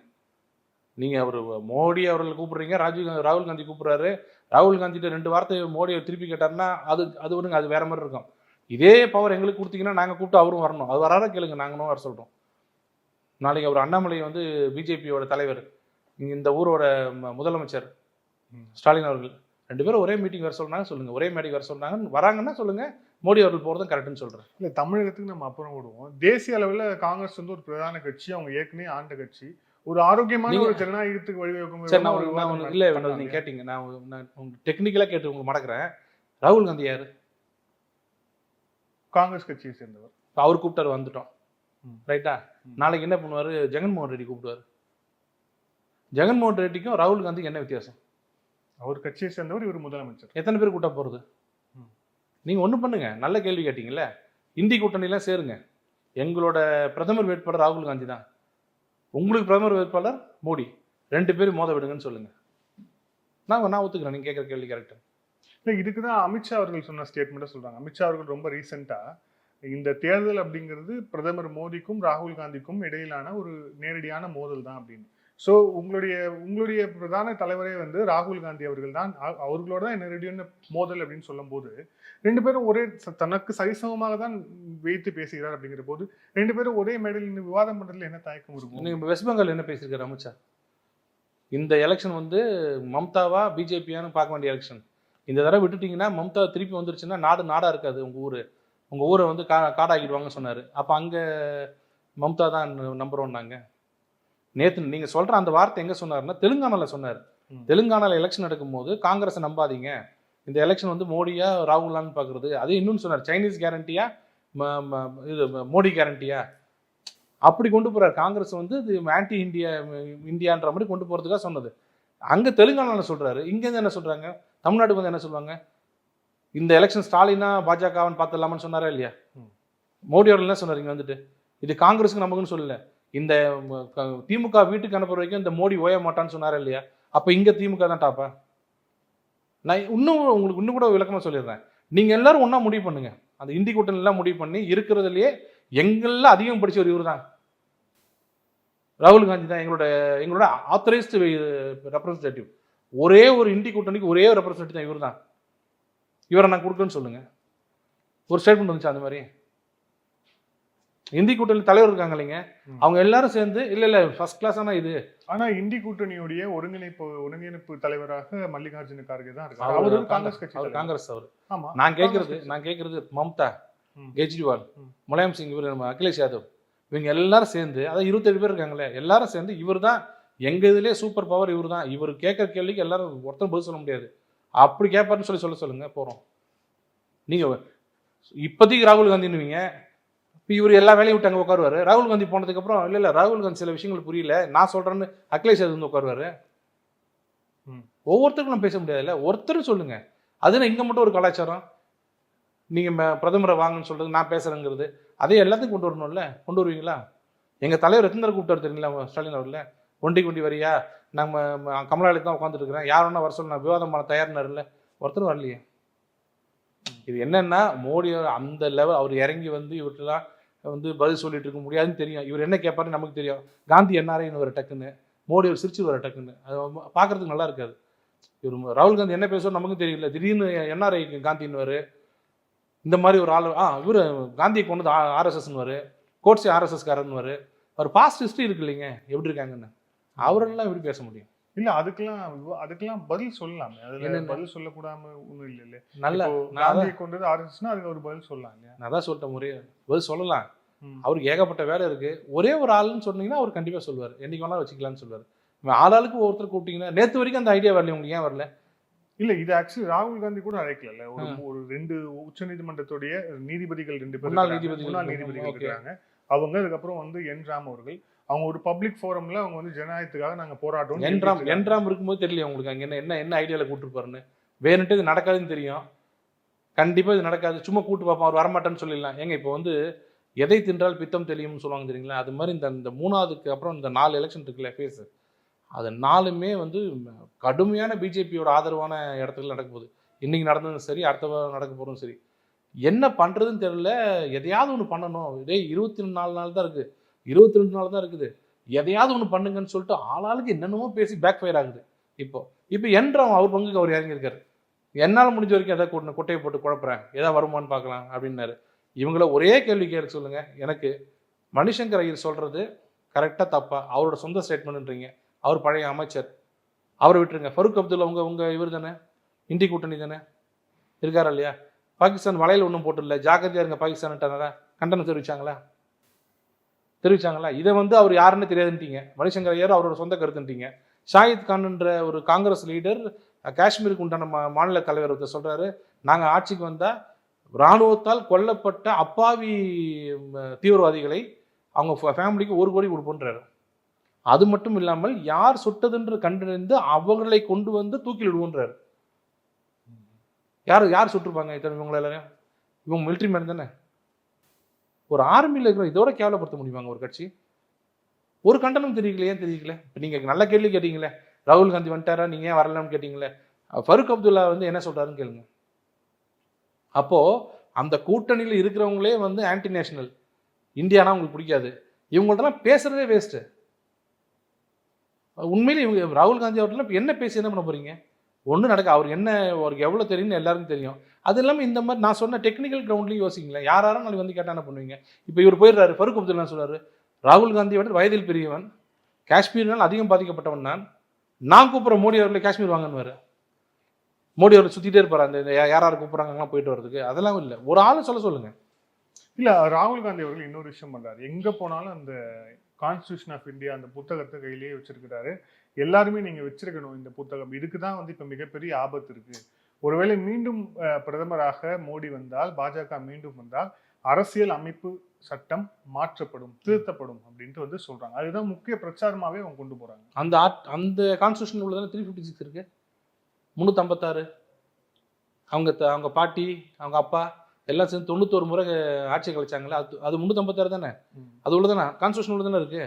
நீங்கள் அவர் மோடி அவர்கள் கூப்பிடுறீங்க, ராகுல் காந்தி கூப்பிட்றாரு. ராகுல் காந்திகிட்ட 2 வார்த்தை மோடியை திருப்பி கேட்டாருன்னா அது ஒன்றுங்க, அது வேற மாதிரி இருக்கும். இதே பவர் எங்களுக்கு கொடுத்தீங்கன்னா நாங்கள் கூப்பிட்டு அவரும் வரணும். அது வராத கேளுங்க, நாங்களும் வர சொல்கிறோம். நாளைக்கு அவர் அண்ணாமலை வந்து பிஜேபியோட தலைவர், இந்த ஊரோட முதலமைச்சர் ஸ்டாலின் அவர்கள் 2 பேரும் ஒரே மீட்டிங் வர சொன்னாங்க சொல்லுங்க, ஒரே மேடைக்கு வர சொன்னாங்க, வராங்கன்னா சொல்லுங்க, மோடி அவர்கள் போகிறதும் கரெக்டுன்னு சொல்கிறேன்.
இல்லை, தமிழகத்துக்கு நம்ம அப்புறம் விடுவோம். தேசிய அளவில் காங்கிரஸ் வந்து ஒரு பிரதான கட்சி, அவங்க ஏற்கனவே ஆண்ட கட்சி, ஒரு ஆரோக்கியமான ஒரு ஜனநாயகத்துக்கு வழிவகுக்கும்.
சரி, நான் இல்லை நீங்கள் கேட்டீங்க, நான் டெக்னிக்கலாக கேட்டு உங்களுக்கு மடக்கிறேன். ராகுல் காந்தி யார்?
காங்கிரஸ் கட்சியை சேர்ந்தவர்.
அவர் கூப்பிட்டாரு, வந்துட்டோம், ரைட்டா? நாளைக்கு என்ன பண்ணுவார்? ஜெகன்மோகன் ரெட்டி கூப்பிடுவார். ஜெகன்மோகன் ரெட்டிக்கும் ராகுல் காந்திக்கு என்ன வித்தியாசம்?
அவர் கட்சியை சேர்ந்தவர், இவர் முதலமைச்சர்.
எத்தனை பேர் கூட்ட போகிறது? நீங்கள் ஒன்று பண்ணுங்க, நல்ல கேள்வி கேட்டீங்கல்ல. இந்தி கூட்டணிலாம் சேருங்க. எங்களோட பிரதமர் வேட்பாளர் ராகுல் காந்தி தான், உங்களுக்கு பிரதமர் வேட்பாளர் மோடி. 2 பேரும் மோத விடுங்கன்னு சொல்லுங்க. நான் ஒத்துக்கிறேன், நீங்கள் கேட்குற கேள்வி கரெக்டாக.
இல்லை, இதுக்கு தான் அமித்ஷா அவர்கள் சொன்ன ஸ்டேட்மெண்ட்டை சொல்கிறாங்க. அமித்ஷா அவர்கள் ரொம்ப ரீசெண்டாக இந்த தேர்தல் அப்படிங்கிறது பிரதமர் மோடிக்கும் ராகுல் காந்திக்கும் இடையிலான ஒரு நேரடியான மோதல் தான் அப்படின்னு. ஸோ உங்களுடைய பிரதான தலைவரே வந்து ராகுல் காந்தி அவர்கள் தான், அவர்களோட தான் நேரடியான மோதல் அப்படின்னு சொல்லும் போது 2 பேரும் ஒரே தனக்கு சரிசமமாக தான் வைத்து பேசுகிறார். அப்படிங்கிற போது 2 பேரும் ஒரே மேடையில் நின்று விவாதம் பண்றதுல என்ன தயக்கம் இருக்கும்?
நீங்கள் வெஸ்ட் பெங்கால் என்ன பேசியிருக்காரு அமித்ஷா? இந்த எலெக்ஷன் வந்து மம்தாவா பிஜேபியான்னு பார்க்க வேண்டிய எலெக்ஷன். இந்த தடவை விட்டுட்டீங்கன்னா மம்தா திருப்பி வந்துருச்சுன்னா நாடாக இருக்காது, உங்கள் ஊரை வந்து காடாக்கிடுவாங்கன்னு சொன்னார். அப்போ அங்கே மம்தா தான் நம்பர் 1 நாங்கள். நேற்று நீங்கள் சொல்கிற அந்த வார்த்தை எங்கே சொன்னார்னா தெலுங்கானாவில் சொன்னார். தெலுங்கானாவில் எலெக்ஷன் நடக்கும்போது காங்கிரஸை நம்பாதீங்க, இந்த எலெக்ஷன் வந்து மோடியா ராகுலான்னு பார்க்குறது. அதே இன்னொன்று சொன்னார், சைனீஸ் கேரண்டியா இது மோடி கேரண்டியா, அப்படி கொண்டு போகிறார். காங்கிரஸ் வந்து இது ஆன்டி இந்தியான்ற மாதிரி கொண்டு போகிறதுக்காக சொன்னது. அங்கே தெலுங்கானாவில் சொல்கிறாரு. இங்கேருந்து என்ன சொல்கிறாங்க? தமிழ்நாட்டுக்கு வந்து என்ன சொல்லுவாங்க? இந்த எலெக்ஷன் ஸ்டாலினா பாஜகவான்னு பார்த்துடலாமான்னு சொன்னாரா இல்லையா? மோடி அவர்கள் என்ன சொன்னார்? இங்கே வந்துட்டு இது காங்கிரஸுக்கு நமக்குன்னு சொல்லலை, இந்த திமுக வீட்டுக்கு அனுப்புற வரைக்கும் இந்த மோடி ஓய மாட்டான்னு சொன்னாரா இல்லையா? அப்போ இங்கே திமுக தான் டாப்பா? நான் உங்களுக்கு இன்னும் கூட விளக்கமாக சொல்லிடுறேன். நீங்கள் எல்லாரும் ஒன்றா முடிவு பண்ணுங்க, அந்த இந்தி கூட்டணிலாம் முடிவு பண்ணி இருக்கிறதுலையே எங்கெல்லாம் அதிகம் படிச்சவர் இவர் தான், ராகுல் காந்தி தான் எங்களோட ஆத்தரைஸ்டு ரெப்ரஸன்டேட்டிவ். ஒரே ஒரு இந்தி கூட்டணிக்கு ஒரே ஒரு ரெப்ரஸன்டேட்டிவ் தான் இவர் தான். இவரை நான் கொடுக்குன்னு சொல்லுங்க. ஒரு ஸ்டேட்மெண்ட் வந்துச்சு அந்த மாதிரி. இந்தி கூட்டணி தலைவர் இருக்காங்க இல்லைங்க, அவங்க எல்லாரும் சேர்ந்து இல்ல ஃபர்ஸ்ட் கிளாஸான இது.
ஆனா இந்தி கூட்டணியுடைய ஒருங்கிணைப்பு தலைவராக மல்லிகார்ஜுன கார்கே தான் இருக்காரு. அவரு காங்கிரஸ் கட்சி,
காங்கிரஸ் அவர்.
ஆமா,
நான் கேட்கறது மம்தா, கெஜ்ரிவால், முலாயம் சிங், இவர் நம்ம அகிலேஷ் யாதவ், இவங்க எல்லாரும் சேர்ந்து, அதாவது 27 பேர் இருக்காங்களே, எல்லாரும் சேர்ந்து இவர் தான் எங்க இதுலயே சூப்பர் பவர், இவர் தான். இவர் கேட்கற கேள்விக்கு எல்லாரும் ஒருத்தர் பதில் சொல்ல முடியாது. அப்படி கேட்பாருன்னு சொல்லுங்க போறோம். நீங்க இப்போதைக்கு ராகுல் காந்தின்னுவீங்க, இப்போ இவர் எல்லா வேலையும் விட்டு அங்கே உட்காருவாரு. ராகுல் காந்தி போனதுக்கு அப்புறம் இல்லை ராகுல் காந்தி சில விஷயங்கள் புரியல, நான் சொல்றேன்னு அகிலேஷ் யாதவ் வந்து உட்காருவாரு. ஒவ்வொருத்தருக்கும் நம்ம பேச முடியாதுல்ல, ஒருத்தரும் சொல்லுங்க. அதுனா இங்க மட்டும் ஒரு கலாச்சாரம், நீங்க பிரதமரை வாங்கன்னு சொல்றது, நான் பேசுறேங்கிறது, அதே எல்லாத்தையும் கொண்டு வரணும்ல. கொண்டு வருவீங்களா? எங்க தலைவர் எத்தனை கூப்பிட்டாரு தெரியுங்களா ஸ்டாலின் அவர்ல? ஒண்டி வரியா, நம்ம கமலாலி தான் உட்காந்துட்டு இருக்கிறேன், யார் வேணா வர சொல்ல, நான் விவாதம் பண்ண தயார்னாரு இல்லை, ஒருத்தர் வரலையே. இது என்னன்னா மோடி அந்த லெவல் அவர் இறங்கி வந்து இவர்கிட்டலாம் வந்து பதில் சொல்லிட்டு இருக்க முடியாதுன்னு தெரியும். இவர் என்ன கேட்பாருன்னு நமக்கு தெரியும். காந்தி என்ஆர்ஐன்னு வர டக்குன்னு, மோடி ஒரு சிரிச்சு வர டக்குன்னு, அது பார்க்கறதுக்கு நல்லா இருக்காது. இவர் ராகுல் காந்தி என்ன பேசுவார் நமக்கு தெரியல, திடீர்னு என்ஆர்ஐ காந்தின்னு இந்த மாதிரி ஒரு ஆள். இவர் காந்தியை கொண்டு ஆர்எஸ்எஸ்ன்னு கோட்ஸே ஆர்எஸ்எஸ்காரன்னு அவர் பாஸ்ட் ஹிஸ்ட்ரி இருக்கு இல்லைங்க, எப்படி இருக்காங்கன்னு. அவரெல்லாம் எப்படி பேச முடியும்?
இல்ல, அதுக்கெல்லாம் பதில் சொல்லலாம். அதுல பதில் சொல்லக்கூடாம ஒண்ணும் இல்ல.
நல்ல
காந்தியை கொண்டது ஆர்எஸ்எஸ்னா அதுக்கு ஒரு பதில் சொல்லலாம்.
நான் தான் சொல்லிட்டேன், முறையே பதில் சொல்லலாம். அவருக்கு ஏகப்பட்ட வேலை இருக்கு. ஒரே ஒரு ஆளுன்னு சொன்னீங்கன்னா அவர் கண்டிப்பா சொல்லுவார், என்னைக்கு வேணாலும் வச்சுக்கலாம்னு சொல்லுவார். ஆளாளுக்கு ஒருத்தர் கூப்பிட்டீங்கன்னா, நேற்று வரைக்கும் அந்த ஐடியா வரல உங்களுக்கு, ஏன் வரல?
இல்ல, இது ஆக்சுவலி ராகுல் காந்தி கூட அழைக்கல. ஒரு 2 உச்ச நீதிமன்றத்துடைய நீதிபதிகள், 2 பேர் முன்னாள் நீதிபதிகள் இருக்காங்க. அவங்க அதுக்கப்புறம் வந்து என் ராம் அவர்கள், அவங்க ஒரு பப்ளிக் ஃபோரம்ல அவங்க வந்து ஜனநாயகத்துக்காக நாங்க போராட்டோம்.
என் ராம் இருக்கும்போது தெரியல உங்களுக்கு அங்க என்ன ஐடியால கூப்பிட்டுருப்பாருன்னு. வேணுட்டு இது நடக்காதுன்னு தெரியும், கண்டிப்பா இது நடக்காது, சும்மா கூட்டு பார்ப்போம், அவர் வரமாட்டேன்னு சொல்லிடலாம். ஏங்க இப்போ வந்து எதை தின்றால் பித்தம் தெரியும்னு சொல்லுவாங்க தெரியுங்களா? அது மாதிரி இந்த 3ஆவதுக்கு அப்புறம் இந்த 4 எலெக்ஷன் இருக்குல்ல ஃபேஸ், அது 4மே வந்து கடுமையான பிஜேபியோட ஆதரவான இடத்துல நடக்க போகுது. இன்னைக்கு நடந்ததும் சரி, அடுத்த வாரம் நடக்க போகிறதும் சரி. என்ன பண்ணுறதுன்னு தெரியல. எதையாவது ஒன்று பண்ணணும். இதே 24 நாள் தான் இருக்குது, 22 நாள் தான் இருக்குது, எதையாவது ஒன்று பண்ணுங்கன்னு சொல்லிட்டு ஆளாளுக்கு என்னென்னமோ பேசி பேக் ஃபயர் ஆகுது. இப்போ என்றவன் அவர் பங்குக்கு அவர் இறங்கியிருக்காரு. என்னால் முடிஞ்ச வரைக்கும் எதாவது கொட்டையை போட்டு குழப்புறேன், எதாவது வருமானு பார்க்கலாம் அப்படின்னாரு. இவங்கள ஒரே கேள்வி கேட்க சொல்லுங்க, எனக்கு மணிசங்கர் ஐயர் சொல்றது கரெக்டாக தப்பா? அவரோட சொந்த ஸ்டேட்மெண்ட்ன்றீங்க, அவர் பழைய அமைச்சர், அவரை விட்டுருங்க. ஃபருக் அப்துல்லா உங்க இவர் தானே, இந்தி கூட்டணி தானே இருக்காரா இல்லையா? பாகிஸ்தான் வலையில் ஒன்றும் போட்டுடல, ஜாக்கிரதையா இருங்க பாகிஸ்தான்ட்டாரா? கண்டனம் தெரிவிச்சாங்களா? இதை அவர் யாருன்னு தெரியாதுன்ட்டீங்க. மணிசங்கர் ஐயர் அவரோட சொந்த கருத்துன்ட்டீங்க. ஷாஹித் கான்ன்ற ஒரு காங்கிரஸ் லீடர் காஷ்மீருக்கு உண்டான மாநில தலைவர் சொல்றாரு, நாங்கள் ஆட்சிக்கு வந்தால் இராணுவத்தால் கொல்லப்பட்ட அப்பாவி தீவிரவாதிகளை அவங்க ஃபேமிலிக்கு 1 கோடி கொடுப்போன்றாரு. அது மட்டும் இல்லாமல் யார் சுட்டதுன்ற கண்டறிந்து அவர்களை கொண்டு வந்து தூக்கில் விடுவோன்றாரு. யார் சுட்டிருப்பாங்க இவங்களை எல்லாரும்? இவங்க மிலிட்ரி மேன் தானே. ஒரு ஆர்மியில் இருக்கிற இதோட கேவலப்படுத்த முடியுமாங்க ஒரு கட்சி? ஒரு கண்டனம் தெரிவிக்கல. ஏன் தெரிவிக்கல? இப்போ நீங்கள் நல்ல கேள்வி கேட்டீங்களே, ராகுல் காந்தி வந்துட்டாரா, நீங்கள் ஏன் வரலன்னு கேட்டீங்களே. ஃபருக் அப்துல்லா என்ன சொல்றாருன்னு கேளுங்க. அப்போ அந்த கூட்டணியில் இருக்கிறவங்களே ஆன்டி நேஷனல், இந்தியானா உங்களுக்கு பிடிக்காது, இவங்கள்ட்டலாம் பேசுறதே வேஸ்ட்டு. உண்மையிலே இவங்க ராகுல் காந்தி அவர்கள்லாம் இப்போ என்ன பேசி என்ன பண்ண போறீங்க? ஒன்றும் நடக்க. அவருக்கு எவ்வளோ தெரியும்னு எல்லாருக்கும் தெரியும். அது இல்லாமல் இந்த மாதிரி நான் சொன்ன டெக்னிக்கல் கிரவுண்ட்லையும் யோசிங்களேன். யாரும் நாளைக்கு கேட்டால் என்ன பண்ணுவீங்க? இப்போ இவர் போயிடுறாரு, ஃபருக் அப்துல்லா சொல்றாரு, ராகுல் காந்தி வயதில் பெரியவன், காஷ்மீர்னால் அதிகம் பாதிக்கப்பட்டவன் நான் கூப்பிட்ற மோடி அவர்களை காஷ்மீர் வாங்கன்னு. மோடி அவர்கள் சுற்றிட்டே இருப்பார், அந்த யார் கூப்பிட்றாங்கலாம் போயிட்டு வர்றதுக்கு. அதெல்லாம் இல்லை, ஒரு ஆள் சொல்லுங்க.
இல்ல, ராகுல் காந்தி அவர்கள் இன்னொரு விஷயம் பண்றாரு. எங்க போனாலும் அந்த கான்ஸ்டியூஷன் ஆஃப் இந்தியா அந்த புத்தகத்தை கையிலேயே வச்சிருக்கிறாரு. எல்லாருமே நீங்க வச்சிருக்கணும் இந்த புத்தகம், இதுக்குதான் இப்ப மிகப்பெரிய ஆபத்து இருக்கு. ஒருவேளை மீண்டும் பிரதமராக மோடி வந்தால், பாஜக மீண்டும் வந்தால் அரசியல் அமைப்பு சட்டம் மாற்றப்படும், திருத்தப்படும் அப்படின்ட்டு சொல்றாங்க. அதுதான் முக்கிய பிரச்சாரமாவே அவங்க கொண்டு போறாங்க.
அந்த கான்ஸ்டியூஷன் உள்ளதான 356 இருக்கு, 356. அவங்க பாட்டி அவங்க அப்பா எல்லாம் சேர்ந்து 91 முறை ஆட்சி கழிச்சாங்களே, அது 356 தானே. அது உள்ளதானே கான்ஸ்டியூஷன் உள்ளதானே இருக்கு.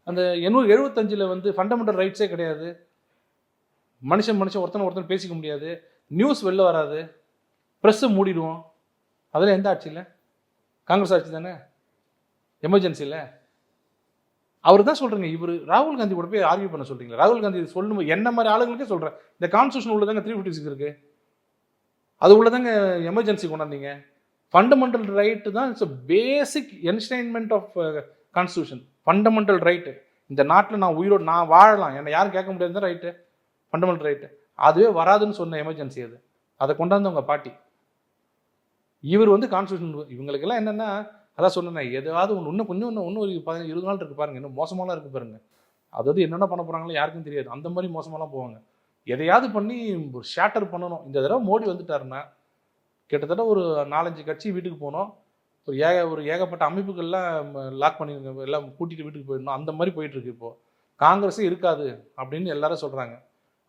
அந்த 875 ஃபண்டமெண்டல் ரைட்ஸே கிடையாது. மனுஷன் ஒருத்தன் பேசிக்க முடியாது, நியூஸ் வெளில வராது, ப்ரெஸ்ஸை மூடிடுவோம். அதில் எந்த ஆட்சியில்? காங்கிரஸ் ஆட்சி தானே, எமர்ஜென்சியில். அவர் தான் சொல்கிறீங்க. இவர் ராகுல் காந்தி கூட போய் ஆர்கியூ பண்ண சொல்கிறீங்களா? ராகுல் காந்தி சொல்லணும், என்ன மாதிரி ஆளுங்களுக்கே சொல்கிறேன், இந்த கான்ஸ்டியூஷன் உள்ளதாங்க 356 இருக்கு, அது உள்ளதாங்க எமர்ஜென்சி கொண்டாந்தீங்க. ஃபண்டமெண்டல் ரைட்டு தான், it's basic enshrinement of constitution. Fundamental right, இந்த நாட்டில் நான் வாழலாம், என்னை யாரும் கேட்க முடியாது தான் ரைட்டு, ஃபண்டமெண்டல் ரைட்டு. அதுவே வராதுன்னு சொன்ன எமர்ஜென்சி அது, அதை கொண்டாந்தவங்க பாட்டி. இவர் கான்ஸ்டியூஷன். இவங்களுக்கெல்லாம் என்னென்னா, அதான் சொன்னேன், எதாவது இன்னும் ஒரு 15-20 நாள் இருக்குது பாருங்க, இன்னும் மோசமாலாம் இருக்குது பாருங்க. அதாவது என்னென்ன பண்ண போகிறாங்களோ யாருக்கும் தெரியாது, அந்த மாதிரி மோசமாலாம் போவாங்க. எதையாவது பண்ணி ஒரு ஷேட்டர் பண்ணணும். இந்த தடவை மோடி வந்துட்டாருன்னா கிட்டத்தட்ட ஒரு 4-5 கட்சி வீட்டுக்கு போனோம், ஒரு ஏகப்பட்ட அமைப்புகள்லாம் லாக் பண்ணி எல்லாம் கூட்டிகிட்டு வீட்டுக்கு போயிடணும். அந்த மாதிரி போயிட்டுருக்கு. இப்போது காங்கிரஸே இருக்காது அப்படின்னு எல்லாரும் சொல்கிறாங்க.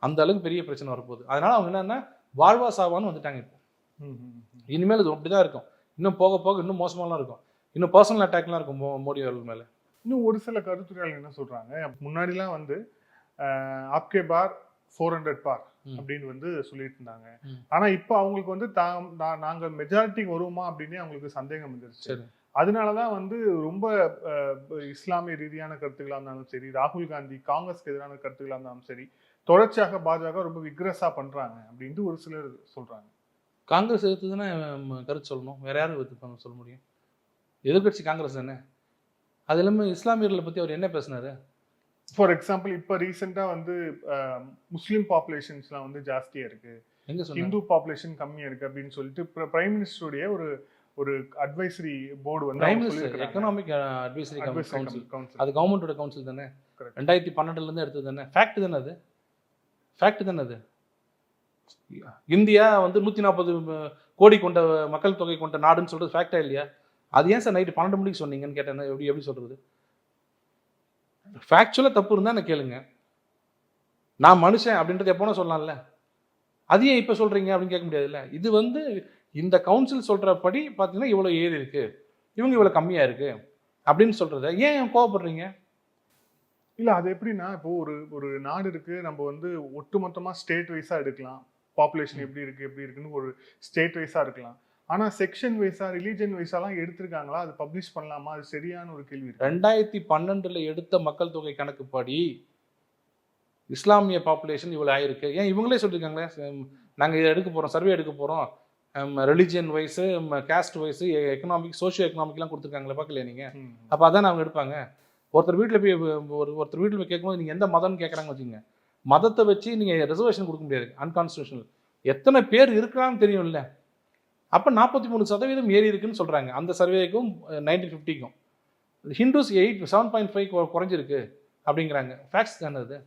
அந்த அளவுக்கு பெரிய பிரச்சனை வரப்போகுது. அதனால் அவங்க என்னென்னா வாழ்வா சாவான்னு வந்துட்டாங்க. இப்போ இனிமேல் இது அப்படி தான் இருக்கும். இன்னும் போக போக இன்னும் மோசமாலாம் இருக்கும். இன்னும் பர்சனல் அட்டாக்லாம் இருக்கும் மோடி அவர்கள் மேலே.
இன்னும் ஒரு சில கருத்துரையாளர்கள் என்ன சொல்கிறாங்க, முன்னாடிலாம் ஆப்கே பார் 400 பார் அப்படின்னு சொல்லிட்டு இருந்தாங்க. ஆனா இப்போ அவங்களுக்கு நாங்க மெஜாரிட்டிக்கு வருவோமா அப்படின்னு அவங்களுக்கு சந்தேகம் வந்துருச்சு. அதனாலதான் ரொம்ப இஸ்லாமிய ரீதியான கருத்துக்களா இருந்தாலும் சரி, ராகுல் காந்தி காங்கிரஸ்க்கு எதிரான கருத்துக்களா இருந்தாலும் சரி, தொடர்ச்சியாக பாஜக ரொம்ப விக்ரஸா பண்றாங்க அப்படின்ட்டு ஒரு சிலர் சொல்றாங்க.
காங்கிரஸ் எதிர்த்து தானே கருத்து சொல்லணும், வேற யாரும் எதிர்த்து சொல்ல முடியும்? எதிர்கட்சி காங்கிரஸ் தானே. அது இல்லாமல் இஸ்லாமியர்களை பத்தி அவர் என்ன பேசினாரு?
ஃபார் எக்ஸாம்பிள் இப்போ ரீசெண்டா முஸ்லீம் பாப்புலேஷன்ஸ்லாம் ஜாஸ்தியா இருக்கு, இந்து பாப்புலேஷன் கம்மியா இருக்கு அப்படின்னு சொல்லிட்டு பிரைம் மினிஸ்டருடைய ஒரு advisory board
economic advisory council, அது கவர்மெண்டோட கவுன்சில் தானே, 2012 இருந்து எடுத்தது தானே. ஃபேக்ட் தானே அது. இந்தியா 140 கோடி கொண்ட மக்கள் தொகை கொண்ட நாடுன்னு சொல்றது ஃபேக்டா இல்லையா? அது ஏன் சார் நைட்டு 12 மணிக்கு சொன்னீங்கன்னு கேட்டேன். எப்படி சொல்றது? ஃபேக்சுவலாக தப்பு இருந்தால் நான் கேளுங்க. நான் மனுஷன் அப்படின்றது எப்போனா சொல்லலாம்ல, அதையே இப்போ சொல்கிறீங்க அப்படின்னு கேட்க முடியாதுல்ல. இது இந்த கவுன்சில் சொல்கிறபடி பார்த்தீங்கன்னா இவ்வளோ ஏறி இருக்குது, இவங்க இவ்வளோ கம்மியாக இருக்குது அப்படின்னு சொல்கிறத ஏன் கோவப்படுறீங்க?
இல்லை, அது எப்படின்னா, இப்போ ஒரு நாடு இருக்குது, நம்ம ஒட்டுமொத்தமாக ஸ்டேட் வைஸாக எடுக்கலாம், பாப்புலேஷன் எப்படி இருக்குன்னு ஒரு ஸ்டேட் வைஸாக இருக்கலாம். ஆனா செக்ஷன் வைஸா ரிலீஜன் வைஸாலாம் எடுத்திருக்காங்களா? அது பப்ளிஷ் பண்ணலாமா? அது சரியான ஒரு கேள்வி இருக்கு.
2012 எடுத்த மக்கள் தொகை கணக்குப்படி இஸ்லாமிய பாப்புலேஷன் இவ்வளோ ஆயிருக்கு. ஏன் இவங்களே சொல்லியிருக்காங்களே, நாங்கள் இதை எடுக்க போகிறோம், சர்வே எடுக்க போகிறோம், religion wise, caste wise, economic, socio எக்கனாமிக்லாம் கொடுத்துருக்காங்களே, பார்க்கலையா நீங்கள்? அப்போ அதான் அவங்க எடுப்பாங்க. ஒருத்தர் வீட்டில் போய் ஒருத்தர் வீட்டில் போய் கேட்கும்போது நீங்கள் எந்த மதம்னு கேட்குறாங்க வச்சுங்க, மதத்தை வச்சு நீங்கள் ரிசர்வேஷன் கொடுக்க முடியாது, அன்கான்ஸ்டியூஷனல். எத்தனை பேர் இருக்கிறான்னு தெரியும்ல. அப்போ 43% ஏறி இருக்குன்னு சொல்கிறாங்க அந்த சர்வேக்கும் 1950க்கும். ஹிந்துஸ் 7.5 குறைஞ்சிருக்கு அப்படிங்கிறாங்க. ஃபேக்ட்ஸ் தானே அது.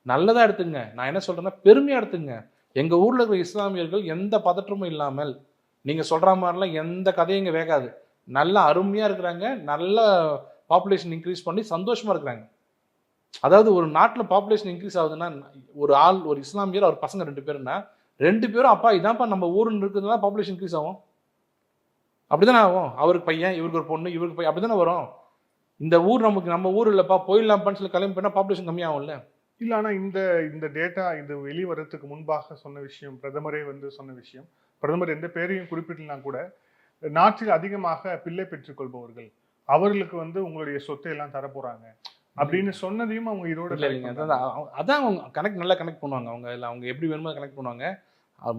நல்லதாக எடுத்துங்க. நான் என்ன சொல்கிறேன்னா, பெருமையாக எடுத்துங்க. எங்கள் ஊரில் இருக்கிற இஸ்லாமியர்கள் எந்த பதற்றமும் இல்லாமல், நீங்கள் சொல்கிற மாதிரிலாம் எந்த கதையும் இங்கே வேகாது, நல்லா அருமையாக இருக்கிறாங்க. நல்ல பாப்புலேஷன் இன்க்ரீஸ் பண்ணி சந்தோஷமாக இருக்கிறாங்க. அதாவது ஒரு நாட்டில் பாப்புலேஷன் இன்க்ரீஸ் ஆகுதுன்னா, ஒரு இஸ்லாமியர் அவர் பசங்க 2 பேருன்னா 2 பேரும் அப்பா இதான்ப்பா நம்ம ஊருன்னு இருக்கிறதுனால பாப்புலேஷன் இன்க்ரீஸ் ஆகும். அப்படி தானே ஆகும். அவருக்கு பையன், இவருக்கு ஒரு பொண்ணு, இவருக்கு பையன், அப்படி தானே வரும். இந்த ஊர் நம்ம ஊர் இல்லைப்பா போயிடலாம்ப்பான்னு சொல்லி கிளம்பி போனால் பாப்புலேஷன் கம்மியாகும்ல.
இல்லை, ஆனால் இந்த டேட்டா இது வெளிவரத்துக்கு முன்பாக சொன்ன விஷயம், பிரதமரே சொன்ன விஷயம், பிரதமர் எந்த பேரையும் குறிப்பிடலாம் கூட, நாட்டில் அதிகமாக பிள்ளை பெற்றுக்கொள்பவர்கள் அவர்களுக்கு உங்களுடைய சொத்தை எல்லாம் தரப்போறாங்க அப்படின்னு சொன்னதையும் அவங்க இதோட
அதான் அவங்க நல்லா கனெக்ட் பண்ணுவாங்க. அவங்க எப்படி வேணுமோ கனெக்ட் பண்ணுவாங்க.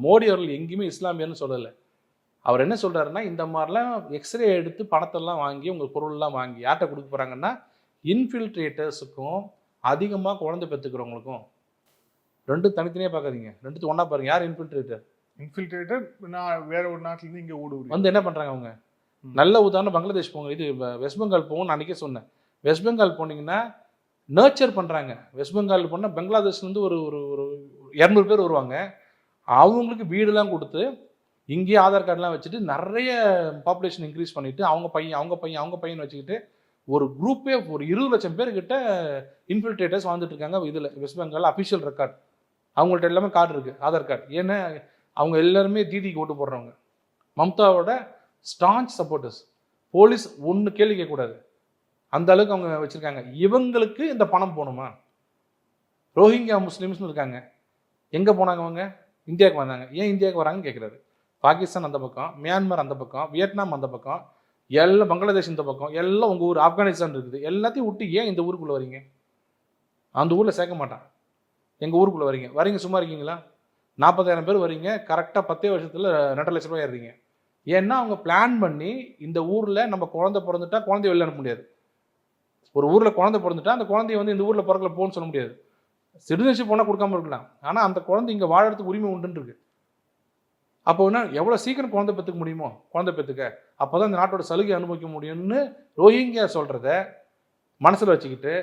மோடி அவர்கள் எங்கேயுமே இஸ்லாமியர்னு சொல்லலை. அவர் என்ன சொல்றாருன்னா, இந்த மாதிரிலாம் எக்ஸ்ரே எடுத்து பணத்தெல்லாம் வாங்கி உங்க பொருள்லாம் வாங்கி யார்கிட்ட கொடுக்க போறாங்கன்னா, இன்ஃபில்ட்ரேட்டர்ஸுக்கும் அதிகமாக குழந்தை பெற்றுக்கிறவங்களுக்கும். 2 தனித்தனியாக பார்க்காதீங்க, 2 ஒன்றா பாருங்க. யார் இன்ஃபில்ட்ரேட்டர்? நான் வேற ஒரு நாட்டிலேருந்து இங்கே ஊடு என்ன பண்ணுறாங்க அவங்க. நல்ல உதாரணம் பங்களாதேஷ் போங்க, இது வெஸ்ட் பெங்கால் போகும். நான் அன்றைக்கே சொன்னேன், வெஸ்ட் பெங்கால் போனீங்கன்னா நர்ச்சர் பண்ணுறாங்க. வெஸ்ட் பெங்கால் போனால் பங்களாதேஷ்லேருந்து ஒரு 200 பேர் வருவாங்க. அவங்களுக்கு வீடெல்லாம் கொடுத்து இங்கேயே ஆதார் கார்டெலாம் வச்சுட்டு நிறைய பாப்புலேஷன் இன்க்ரீஸ் பண்ணிவிட்டு அவங்க பையன் வச்சுக்கிட்டு ஒரு குரூப்பே ஒரு 20 லட்சம் பேர்கிட்ட இன்ஃபில்ட்ரேட்டர்ஸ் வாழ்ந்துட்டு இருக்காங்க. இதில் வெஸ்ட் பெங்கால் அஃபிஷியல் ரெக்கார்ட். அவங்கள்ட்ட எல்லாமே கார்டு இருக்குது, ஆதார் கார்டு. ஏன்னா அவங்க எல்லாருமே தீதிக்கு ஓட்டு போடுறவங்க, மம்தாவோட ஸ்டான்ச் சப்போர்ட்டர்ஸ். போலீஸ் ஒன்று கேள்வி கேட்கக்கூடாது, அந்த அளவுக்கு அவங்க வச்சுருக்காங்க. இவங்களுக்கு இந்த பணம் போகணுமா? ரோஹிங்கியா முஸ்லீம்ஸ்னு இருக்காங்க, எங்கே போனாங்க அவங்க? இந்தியாவுக்கு வந்தாங்க. ஏன் இந்தியாவுக்கு வராங்கன்னு கேட்குறாரு. பாகிஸ்தான் அந்த பக்கம், மியான்மர் அந்த பக்கம், வியட்நாம் அந்த பக்கம், எல்லாம் பங்களாதேஷ் இந்த பக்கம், எல்லாம் உங்கள் ஊர் ஆப்கானிஸ்தான் இருக்குது. எல்லாத்தையும் விட்டு ஏன் இந்த ஊருக்குள்ளே வரீங்க? அந்த ஊரில் சேர்க்க மாட்டான், எங்கள் ஊருக்குள்ளே வரீங்க சும்மா இருக்கீங்களா? 40,000 பேர் வரீங்க, கரெக்டாக 10 வருஷத்தில் 2 லட்ச ரூபாய் ஏறுறீங்க. ஏன்னா அவங்க பிளான் பண்ணி இந்த ஊரில் நம்ம குழந்தை பிறந்துட்டா குழந்தைய வெளில அனுப்ப முடியாது. ஒரு ஊரில் குழந்தை பிறந்துட்டா அந்த குழந்தைய இந்த ஊரில் பிறக்கல போகணும்னு சொல்ல முடியாது. சிட்டிசன்ஷிப் போனால் கொடுக்காம இருக்கலாம், ஆனால் அந்த குழந்தை இங்கே வாழறதுக்கு உரிமை உண்டுன்னு இருக்கு. அப்போ என்ன, எவ்வளோ சீக்கிரம் குழந்தை பெற்றுக்க முடியுமோ குழந்தை பெற்றுக்க, அப்போ தான் இந்த நாட்டோட சலுகை அனுபவிக்க முடியும்னு ரோஹிங்கியா சொல்கிறத மனசில் வச்சுக்கிட்டு,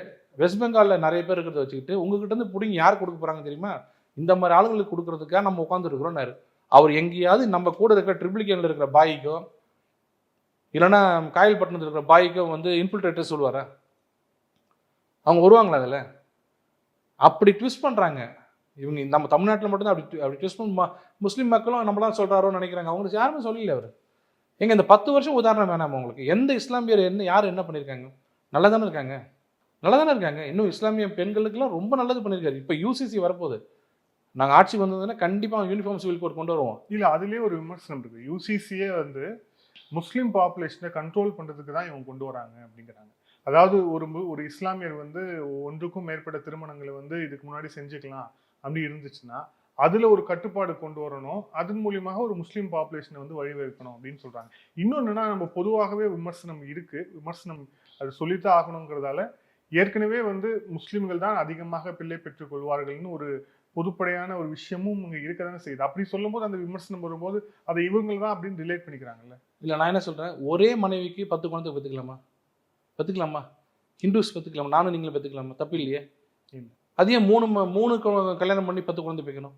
வெஸ்ட் பெங்காலில் நிறைய பேர் இருக்கிறத வச்சுக்கிட்டு, உங்ககிட்ட இருந்து பிடிங்கி யார் கொடுக்க போகிறாங்க தெரியுமா? இந்த மாதிரி ஆளுங்களுக்கு கொடுக்கறதுக்காக நம்ம உட்காந்துருக்குறோம்னாரு. அவர் எங்கேயாவது நம்ம கூட இருக்கிற ட்ரிபிளிகேனில் இருக்கிற பாய்க்கோ இல்லைன்னா காயல்பட்டினத்தில் இருக்கிற பாய்க்கோ இன்ஃபில்ட்ரேட்டர் சொல்லுவாரா? அவங்க வருவாங்களா அதில்? அப்படி ட்விஸ்ட் பண்ணுறாங்க இவங்க. நம்ம தமிழ்நாட்டில் மட்டும்தான் அப்படி ட்விஸ்ட் பண்ண முஸ்லீம் மக்களும் நம்மளாம் சொல்கிறாரோன்னு நினைக்கிறாங்க. அவங்களுக்கு யாருமே சொல்லல. அவர் எங்க இந்த 10 வருஷம் உதாரணம் வேணாம் உங்களுக்கு? எந்த இஸ்லாமியர் யார் என்ன பண்ணியிருக்காங்க? நல்லா தானே இருக்காங்க. இன்னும் இஸ்லாமிய பெண்களுக்கெல்லாம் ரொம்ப நல்லது பண்ணியிருக்காரு. இப்போ யூசிசி வரப்போகுது, நாங்கள் ஆட்சிக்கு வந்ததுன்னா கண்டிப்பாக யூனிஃபார்ம் சிவில் கோட் கொண்டு வருவோம்.
இல்லை, அதுலேயே ஒரு விமர்சனம் இருக்குது. யூசிசியே முஸ்லீம் பாப்புலேஷனை கண்ட்ரோல் பண்ணுறதுக்கு தான் இவங்க கொண்டு வராங்க அப்படிங்கிறாங்க. அதாவது ஒரு இஸ்லாமியர் ஒன்றுக்கும் மேற்பட்ட திருமணங்களை இதுக்கு முன்னாடி செஞ்சுக்கலாம் அப்படி இருந்துச்சுன்னா அதுல ஒரு கட்டுப்பாடு கொண்டு வரணும், அதன் மூலியமாக ஒரு முஸ்லீம் பாப்புலேஷனை வழிவகுக்கணும் அப்படின்னு சொல்றாங்க. இன்னொன்னுன்னா, நம்ம பொதுவாகவே விமர்சனம் அது சொல்லித்தான் ஆகணுங்கிறதால ஏற்கனவே முஸ்லீம்கள் தான் அதிகமாக பிள்ளை பெற்றுக் கொள்வார்கள்னு ஒரு பொதுப்படையான ஒரு விஷயமும் இங்க இருக்கதானே செய்யுது. அப்படி சொல்லும் போது அந்த விமர்சனம் வரும்போது அதை இவங்க தான் அப்படின்னு ரிலேட் பண்ணிக்கிறாங்கல்ல.
இல்லை, நான் என்ன சொல்றேன், ஒரே மனைவிக்கு 10 குழந்தை பெற்றுக்கலாமா? ஹிந்துஸ் பெற்றுக்கலாமா? நானும் நீங்களும் பெற்றுக்கலாமா? தப்பு இல்லையே. அது ஏன் 3 கல்யாணம் பண்ணி 10 குழந்தை பெற்றுக்கணும்?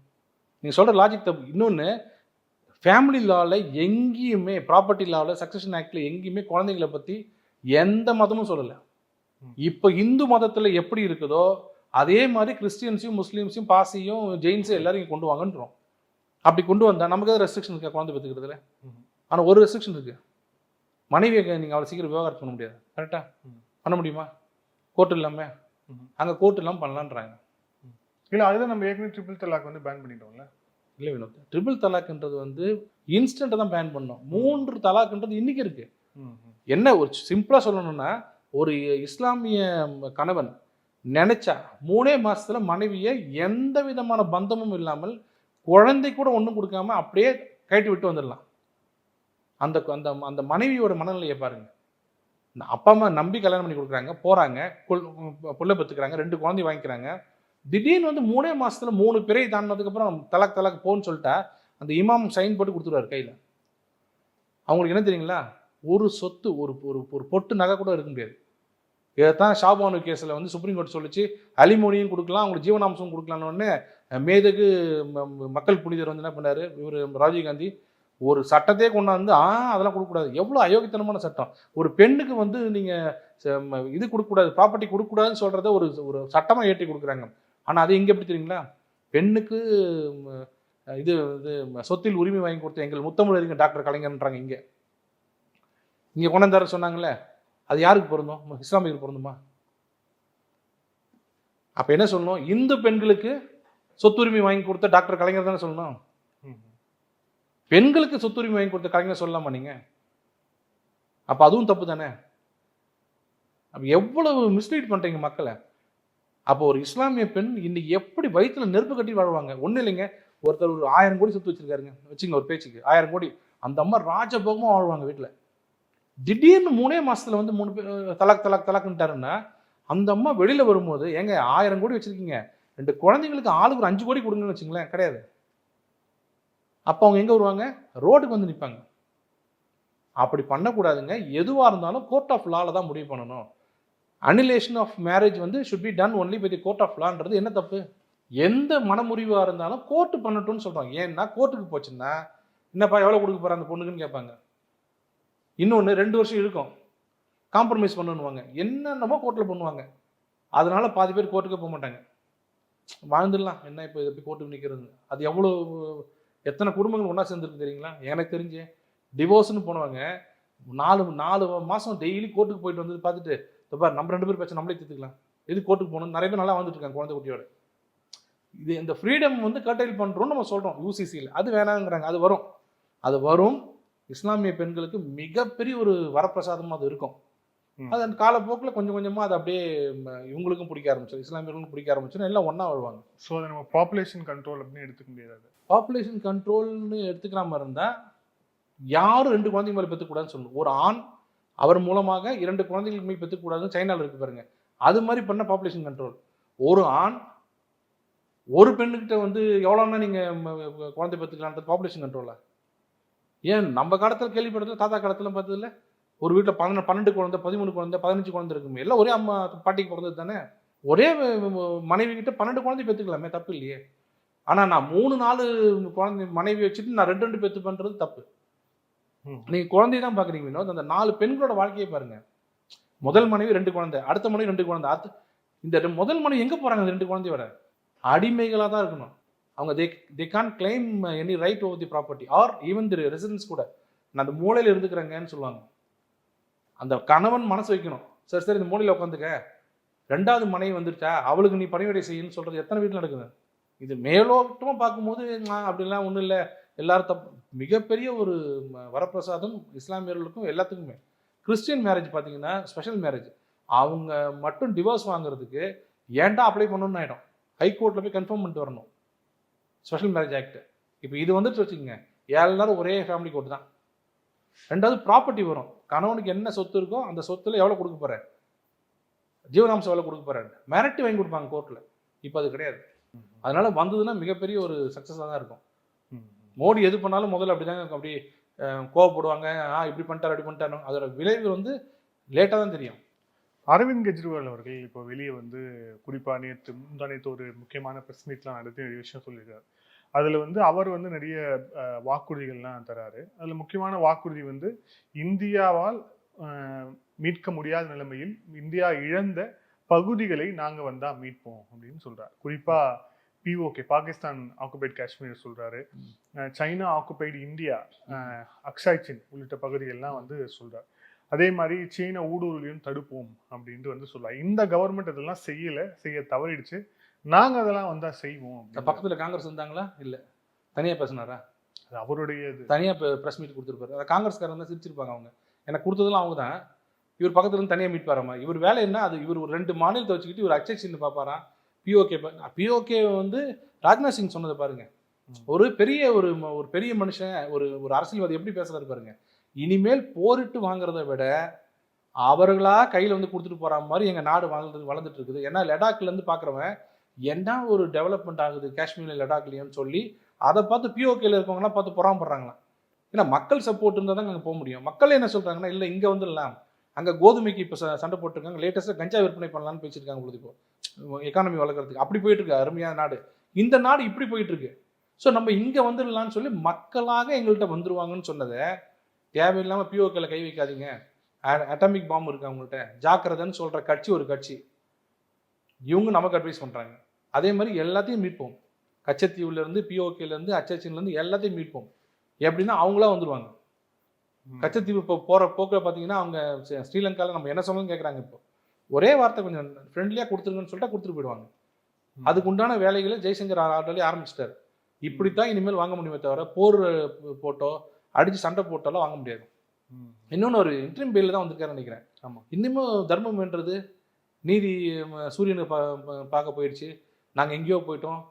நீங்கள் சொல்கிற லாஜிக் தப்பு. இன்னொன்று, ஃபேமிலி லாவில் எங்கேயுமே, ப்ராப்பர்ட்டி லாவில், சக்சஷன் ஆக்டில் எங்கேயுமே குழந்தைங்களை பற்றி எந்த மதமும் சொல்லலை. இப்போ இந்து மதத்தில் எப்படி இருக்குதோ அதே மாதிரி கிறிஸ்டியன்ஸையும் முஸ்லீம்ஸையும் பாசியும் ஜெயின்ஸையும் எல்லாரும் கொண்டு வாங்கன்றோம். அப்படி கொண்டு வந்தால் நமக்கு எதாவது ரெஸ்ட்ரிக்ஷன் இருக்கா குழந்தை பெற்றுக்கிறதுல? ஆனால் ஒரு ரெஸ்ட்ரிக்ஷன் இருக்குது, மனைவியை நீங்கள் அவ்வளோ சீக்கிரம் விவகாரம் பண்ண முடியாது. கரெக்டாக பண்ண முடியுமா? கோர்ட் இல்லாமல், அங்கே கோர்ட் இல்லாமல் பண்ணலான்றாங்க.
இல்லை, அதுதான் நம்ம ஏற்கனவே ட்ரிபிள் தலாக் பேன் பண்ணிட்டோம்ல.
இல்லை வினோத், ட்ரிபிள் தலாக்ன்றது வந்து இன்ஸ்டன்ட்டை தான் பேன் பண்ணோம். 3 தலாக்ன்றது இன்னைக்கு இருக்கு. என்ன ஒரு சிம்பிளா சொல்லணும்னா, ஒரு இஸ்லாமிய கணவன் நினைச்சா 3 மாசத்துல மனைவியை எந்த விதமான பந்தமும் இல்லாமல் குழந்தை கூட ஒன்றும் கொடுக்காம அப்படியே கட்டி விட்டு வந்துடலாம். அந்த அந்த அந்த மனைவியோட மனநிலையை பாருங்க. அப்பா அம்மா நம்பி கல்யாணம் பண்ணி கொடுக்குறாங்க, போறாங்க, புள்ள பெற்றுக்கிறாங்க, 2 குழந்தை வாங்கிக்கிறாங்க. திடீர்னு வந்து 3 மாசத்துல 3 பிறை தாண்டினதுக்கு அப்புறம் தலாக் போன்னு சொல்லிட்டா அந்த இமாம் சைன் போட்டு கொடுத்துருவாரு கையில. அவங்களுக்கு என்ன தெரியுங்களா, ஒரு சொத்து ஒரு ஒரு பொட்டு நகை கூட இருக்க முடியாது. இதைத்தான் ஷாபானு கேஸில் வந்து சுப்ரீம் கோர்ட் சொல்லிச்சு, அலிமோனியும் கொடுக்கலாம், அவங்களுக்கு ஜீவனாம்சம் கொடுக்கலான்னு. மேதகு மக்கள் புனிதர் வந்து என்ன பண்ணாரு, இவர் ராஜீவ்காந்தி ஒரு சட்டத்தையே கொண்டாந்து அதெல்லாம் கொடுக்கக்கூடாது. எவ்வளோ அயோக்கியத்தனமான சட்டம். ஒரு பெண்ணுக்கு வந்து நீங்கள் இது கொடுக்கக்கூடாது, ப்ராப்பர்ட்டி கொடுக்கக்கூடாதுன்னு சொல்கிறத ஒரு சட்டமாக ஏற்றி கொடுக்குறாங்க. ஆனால் அது எங்கே எப்படி தெரியுங்களா, பெண்ணுக்கு இது சொத்தில் உரிமை வாங்கி கொடுத்த எங்கள் முத்தமிழறிஞர் டாக்டர் கலைஞர்ன்றாங்க. இங்கே கொண்டாந்தார சொன்னாங்கல்ல, அது யாருக்கு பொருந்தும்? இஸ்லாமியருக்கு பொருந்துமா? அப்போ என்ன சொல்லணும், இந்து பெண்களுக்கு சொத்துரிமை வாங்கி கொடுத்த டாக்டர் கலைஞர் தானே சொல்லணும். பெண்களுக்கு சொத்துரிமை வாங்கி கொடுத்த கலைஞர் சொல்லலாமா நீங்க? அப்ப அதுவும் தப்பு தானே. அப்ப எவ்வளவு மிஸ்லீட் பண்றீங்க மக்களை. அப்போ ஒரு இஸ்லாமிய பெண் இன்னைக்கு எப்படி வயிற்றுல நெருப்பு கட்டி வாழ்வாங்க? ஒன்றும் இல்லைங்க, ஒருத்தர் ஒரு 1000 கோடி சொத்து வச்சிருக்காருங்க வச்சுங்க, ஒரு பேச்சுக்கு 1000 கோடி. அந்த அம்மா ராஜபோகமா வாழ்வாங்க வீட்டில். திடீர்னு 3 மாசத்துல வந்து 3 பேர் தலாக்ன்ட்டாருன்னா அந்த அம்மா வெளியில வரும்போது, ஏங்க 1000 கோடி வச்சிருக்கீங்க, 2 குழந்தைங்களுக்கு ஆளுக்கு ஒரு 5 கோடி கொடுங்கன்னு வச்சுங்களேன், கிடையாது. அப்போ அவங்க எங்க வருவாங்க? ரோடுக்கு வந்து நிற்பாங்க. அப்படி பண்ணக்கூடாதுங்க. எதுவாக இருந்தாலும் கோர்ட் ஆஃப் லால தான் முடிவு பண்ணணும். அனிலேஷன் ஆஃப் மேரேஜ் வந்து should be done only by the court of லான்றது என்ன தப்பு? எந்த மனமுறிவாக இருந்தாலும் கோர்ட்டு பண்ணட்டும்னு சொல்றாங்க. ஏன்னா கோர்ட்டுக்கு போச்சுன்னா என்னப்பா எவ்வளோ கொடுக்க போற அந்த பொண்ணுக்குன்னு கேட்பாங்க. இன்னொன்று 2 வருஷம் இருக்கும், காம்ப்ரமைஸ் பண்ணுவாங்க, என்னென்னமோ கோர்ட்டில் பண்ணுவாங்க. அதனால பாதி பேர் கோர்ட்டுக்கே போக மாட்டாங்க, வாழ்ந்துடலாம், என்ன இப்போ இதை போய் கோர்ட்டுக்கு நிற்கிறது. அது எவ்வளோ எத்தனை குடும்பங்கள் ஒன்றா சேர்ந்துருக்கு தெரியுங்களா? எனக்கு தெரிஞ்சு டிவோர்ஸ்னு போனவங்க 4 மாதம் டெய்லி கோர்ட்டுக்கு போயிட்டு வந்து பார்த்துட்டு, பாரு நம்ம 2 பேர் பேச நம்மளே தீர்த்துக்கலாம், எது கோர்ட்டுக்கு போகணும். நிறைய பேர் நல்லா வந்துட்டு இருக்காங்க குழந்தை குட்டியோட. இது இந்த ஃப்ரீடம் வந்து கர்டைல் பண்ணுறோம்னு நம்ம சொல்கிறோம் யூசிசியில். அது வேணாங்கிறாங்க. அது வரும். இஸ்லாமிய பெண்களுக்கு மிகப்பெரிய ஒரு வரப்பிரசாதமாக அது இருக்கும். அது அந்த காலப்போக்கில் கொஞ்சம் கொஞ்சமாக அது அப்படியே இவங்களுக்கும் பிடிக்க ஆரம்பிச்சிடும், இஸ்லாமியர்களுக்கும் பிடிக்க ஆரம்பிச்சிடும், எல்லாம் ஒன்றா வருவாங்க.
ஸோ அதை நம்ம பாப்புலேஷன் கண்ட்ரோல் அப்படின்னு எடுத்துக்க முடியாது.
பாப்புலேஷன் கண்ட்ரோல்னு எடுத்துக்கிற மாதிரி இருந்தால் யாரும் 2 குழந்தைங்க மேலே பெற்றுக்கூடாதுன்னு சொல்லணும். ஒரு ஆண் அவர் மூலமாக 2 குழந்தைங்களுக்கு மேலே பெற்றுக்கூடாதுன்னு சைனாவில் இருக்கு பாருங்க. அது மாதிரி பண்ண பாப்புலேஷன் கண்ட்ரோல். ஒரு ஆண் ஒரு பெண்ணுக்கிட்ட வந்து எவ்வளோன்னா நீங்கள் குழந்தை பெற்றுக்கலான்றது பாப்புலேஷன் கண்ட்ரோலா? ஏன் நம்ம காலத்தில் கேள்விப்பட்டதில்ல, தாத்தா காலத்தில் பார்த்ததில்ல, ஒரு வீட்டில் 12 குழந்தை, 13 குழந்தை, 15 குழந்தை இருக்குமே, எல்லாம் ஒரே அம்மா பாட்டிக்கு பிறந்தது தானே. ஒரே மனைவி கிட்ட 12 குழந்தை பெற்றுக்கலாமே, தப்பு இல்லையே. ஆனால் நான் 3-4 குழந்தை மனைவி வச்சுட்டு நான் 2 பெற்று பண்ணுறது தப்பு. நீங்கள் குழந்தைய தான் பார்க்குறீங்க வினோத். அந்த 4 பெண்களோட வாழ்க்கையை பாருங்க. முதல் மனைவி 2 குழந்தை, அடுத்த மனைவி 2 குழந்தை. இந்த முதல் மனைவி எங்கே போகிறாங்க? அந்த 2 குழந்தையோட அடிமைகளாக தான் இருக்கணும் அவங்க. They can claim any right over the property or even the residence கூட. நான் அந்த மூலையில் இருந்துக்கிறேங்கன்னு சொல்லுவாங்க. அந்த கணவன் மனசு வைக்கணும், சரி இந்த மூலையில் உட்காந்துக்க, 2வது மனைவி வந்துருச்சா அவளுக்கு நீ பணிவிடை செய்யணும்னு சொல்கிறது எத்தனை வீட்டில் நடக்குது? இது மேலோட்டமாக பார்க்கும்போது அப்படிலாம் ஒன்றும் இல்லை, எல்லாரும் தப்பு. மிகப்பெரிய ஒரு வரப்பிரசாதம் இஸ்லாமியர்களுக்கும் எல்லாத்துக்குமே. கிறிஸ்டியன் மேரேஜ் பார்த்தீங்கன்னா ஸ்பெஷல் மேரேஜ். அவங்க மட்டும் டிவோர்ஸ் வாங்குறதுக்கு ஏன்டா அப்ளை பண்ணணும்னு ஆகிடும். ஹைகோர்ட்டில் போய் கன்ஃபார்ம் பண்ணிட்டு வரணும் ஸ்பெஷல் மேரேஜ் ஆக்ட். இப்போ இது வந்துட்டு வச்சுக்கோங்க, எல்லாரும் ஒரே ஃபேமிலி கோர்ட் தான். 2வது ப்ராப்பர்ட்டி வரும். கணவனுக்கு என்ன சொத்து இருக்கோ அந்த சொத்துல எவ்வளோ கொடுக்க போற, ஜீவனாம்சம் எவ்வளோ கொடுக்க போற, மிரட்டி வாங்கி கொடுப்பாங்க கோர்ட்டில். இப்போ அது கிடையாது. அதனால வந்ததுன்னா மிகப்பெரிய ஒரு சக்ஸஸாக தான் இருக்கும். மோடி எது பண்ணாலும் முதல்ல அப்படிதாங்க, அப்படி கோவப்படுவாங்க, இப்படி பண்ணிட்டாரு அப்படி பண்ணிட்டாரு. அதோட விளைவு வந்து லேட்டாக தான் தெரியும்.
அரவிந்த் கெஜ்ரிவால் அவர்கள் இப்போ வெளியே வந்து குறிப்பாக முந்தானேத்து ஒரு முக்கியமான ப்ரெஸ் மீட்லாம் நடத்தி நிறைய விஷயம் சொல்லியிருக்காரு. அதில் வந்து அவர் வந்து நிறைய வாக்குறுதிகள்லாம் தராரு. அதில் முக்கியமான வாக்குறுதி வந்து இந்தியாவால் மீட்க முடியாத நிலைமையில் இந்தியா இழந்த பகுதிகளை நாங்கள் வந்தால் மீட்போம் அப்படின்னு சொல்கிறார். குறிப்பாக POK பாகிஸ்தான் ஆக்குபைட் காஷ்மீர் சொல்கிறாரு, சைனா ஆக்குபைடு இந்தியா அக்சாய் சின் உள்ளிட்ட பகுதிகள்லாம் வந்து சொல்கிறார். அதே மாதிரி சீன ஊடுருவலையும் தடுப்போம் அப்படின்ட்டு வந்து சொல்கிறார். இந்த கவர்மெண்ட் இதெல்லாம் செய்ய தவறிடுச்சு, நாங்கள் அதெல்லாம் வந்தால் செய்வோம்.
பக்கத்தில் காங்கிரஸ் இருந்தாங்களா? இல்லை. தனியாக பேசினாரா?
அது அவருடைய
தனியாக ப்ரெஸ் மீட் கொடுத்துருப்பாரு. அதை காங்கிரஸ்காரங்க தான் சிரிச்சிருப்பாங்க. அவங்க எனக்கு கொடுத்ததெல்லாம் அவங்க தான். இவர் பக்கத்துல இருந்து தனியாக மீட் பாராமா? இவர் வேலை என்ன? அது இவர் ஒரு 2 மாநிலத்தை வச்சுக்கிட்டு இவர் அக்செக்ஷன் பார்ப்பாராம். பிஓகே வந்து ராஜ்நாத் சிங் சொன்னதை பாருங்க. ஒரு பெரிய ஒரு பெரிய மனுஷன், ஒரு அரசியல்வாதி எப்படி பேசுறாரு பாருங்க. இனிமேல் போரிட்டு வாங்குறத விட அவர்களா கையில் வந்து கொடுத்துட்டு போற மாதிரி எங்க நாடு வளர்ந்துட்டு இருக்குது. ஏன்னா லடாக்ல இருந்து பாக்குறவன் என்ன ஒரு டெவலப்மெண்ட் ஆகுது காஷ்மீர்ல லடாக்லயும் சொல்லி அதை பார்த்து பிஓகேல இருக்கவங்கலாம் பார்த்து பொறாமப்படுறாங்களாம். ஏன்னா மக்கள் சப்போர்ட் இருந்தால் தான் அங்கே போக முடியும். மக்கள் என்ன சொல்றாங்கன்னா, இல்லை இங்கே வந்துடலாம், அங்கே கோதுமைக்கு இப்போ சண்டை போட்டிருக்காங்க, லேட்டஸ்ட்டாக கஞ்சா விற்பனை பண்ணலான்னு பேசியிருக்காங்க. உங்களுக்கு இப்போ எக்கானமி வளர்க்குறதுக்கு அப்படி போயிட்டு இருக்கு அருமையான நாடு. இந்த நாடு இப்படி போயிட்டு இருக்கு. ஸோ நம்ம இங்கே வந்துடலான்னு சொல்லி மக்களாக எங்கள்கிட்ட வந்துருவாங்கன்னு சொன்னதை தேவையில்லாமல் பிஓகேல கை வைக்காதீங்க, அட்டாமிக் பாம்பு இருக்கு அவங்கள்ட்ட, ஜாக்கிரதைன்னு சொல்ற கட்சி ஒரு கட்சி. இவங்க நமக்கு அட்வைஸ் பண்றாங்க. அதே மாதிரி எல்லாத்தையும் மீட்போம். கச்சத்தீவுல இருந்து பிஓகேல இருந்து அச்சச்சின்ல இருந்து எல்லாத்தையும் மீட்போம். எப்படின்னா அவங்களா வந்துருவாங்க. கச்சத்தீவு இப்போ போற போக்கில் பார்த்தீங்கன்னா அவங்க ஸ்ரீலங்காவில் நம்ம என்ன சொல்லணும்னு கேட்குறாங்க. இப்போ ஒரே வார்த்தை கொஞ்சம் ஃப்ரெண்ட்லியாக கொடுத்துருங்கன்னு சொல்லிட்டா கொடுத்துட்டு போயிடுவாங்க. அதுக்கு உண்டான வேலைகளை ஜெய்சங்கர் ஆல்ரெடி ஆரம்பிச்சிட்டாரு. இப்படித்தான் இனிமேல் வாங்க முடியுமே தவிர போர் போட்டோ அடிச்சு சண்டை போட்டாலும் வாங்க முடியாது. இன்னொன்று ஒரு இன்ட்ரீம் பெயில தான் வந்திருக்காருன்னு நினைக்கிறேன். ஆமாம், இன்னமும் தர்மம் என்றது நீதி சூரியனை பார்க்க போயிடுச்சு, நாங்கள் எங்கேயோ போயிட்டோம்,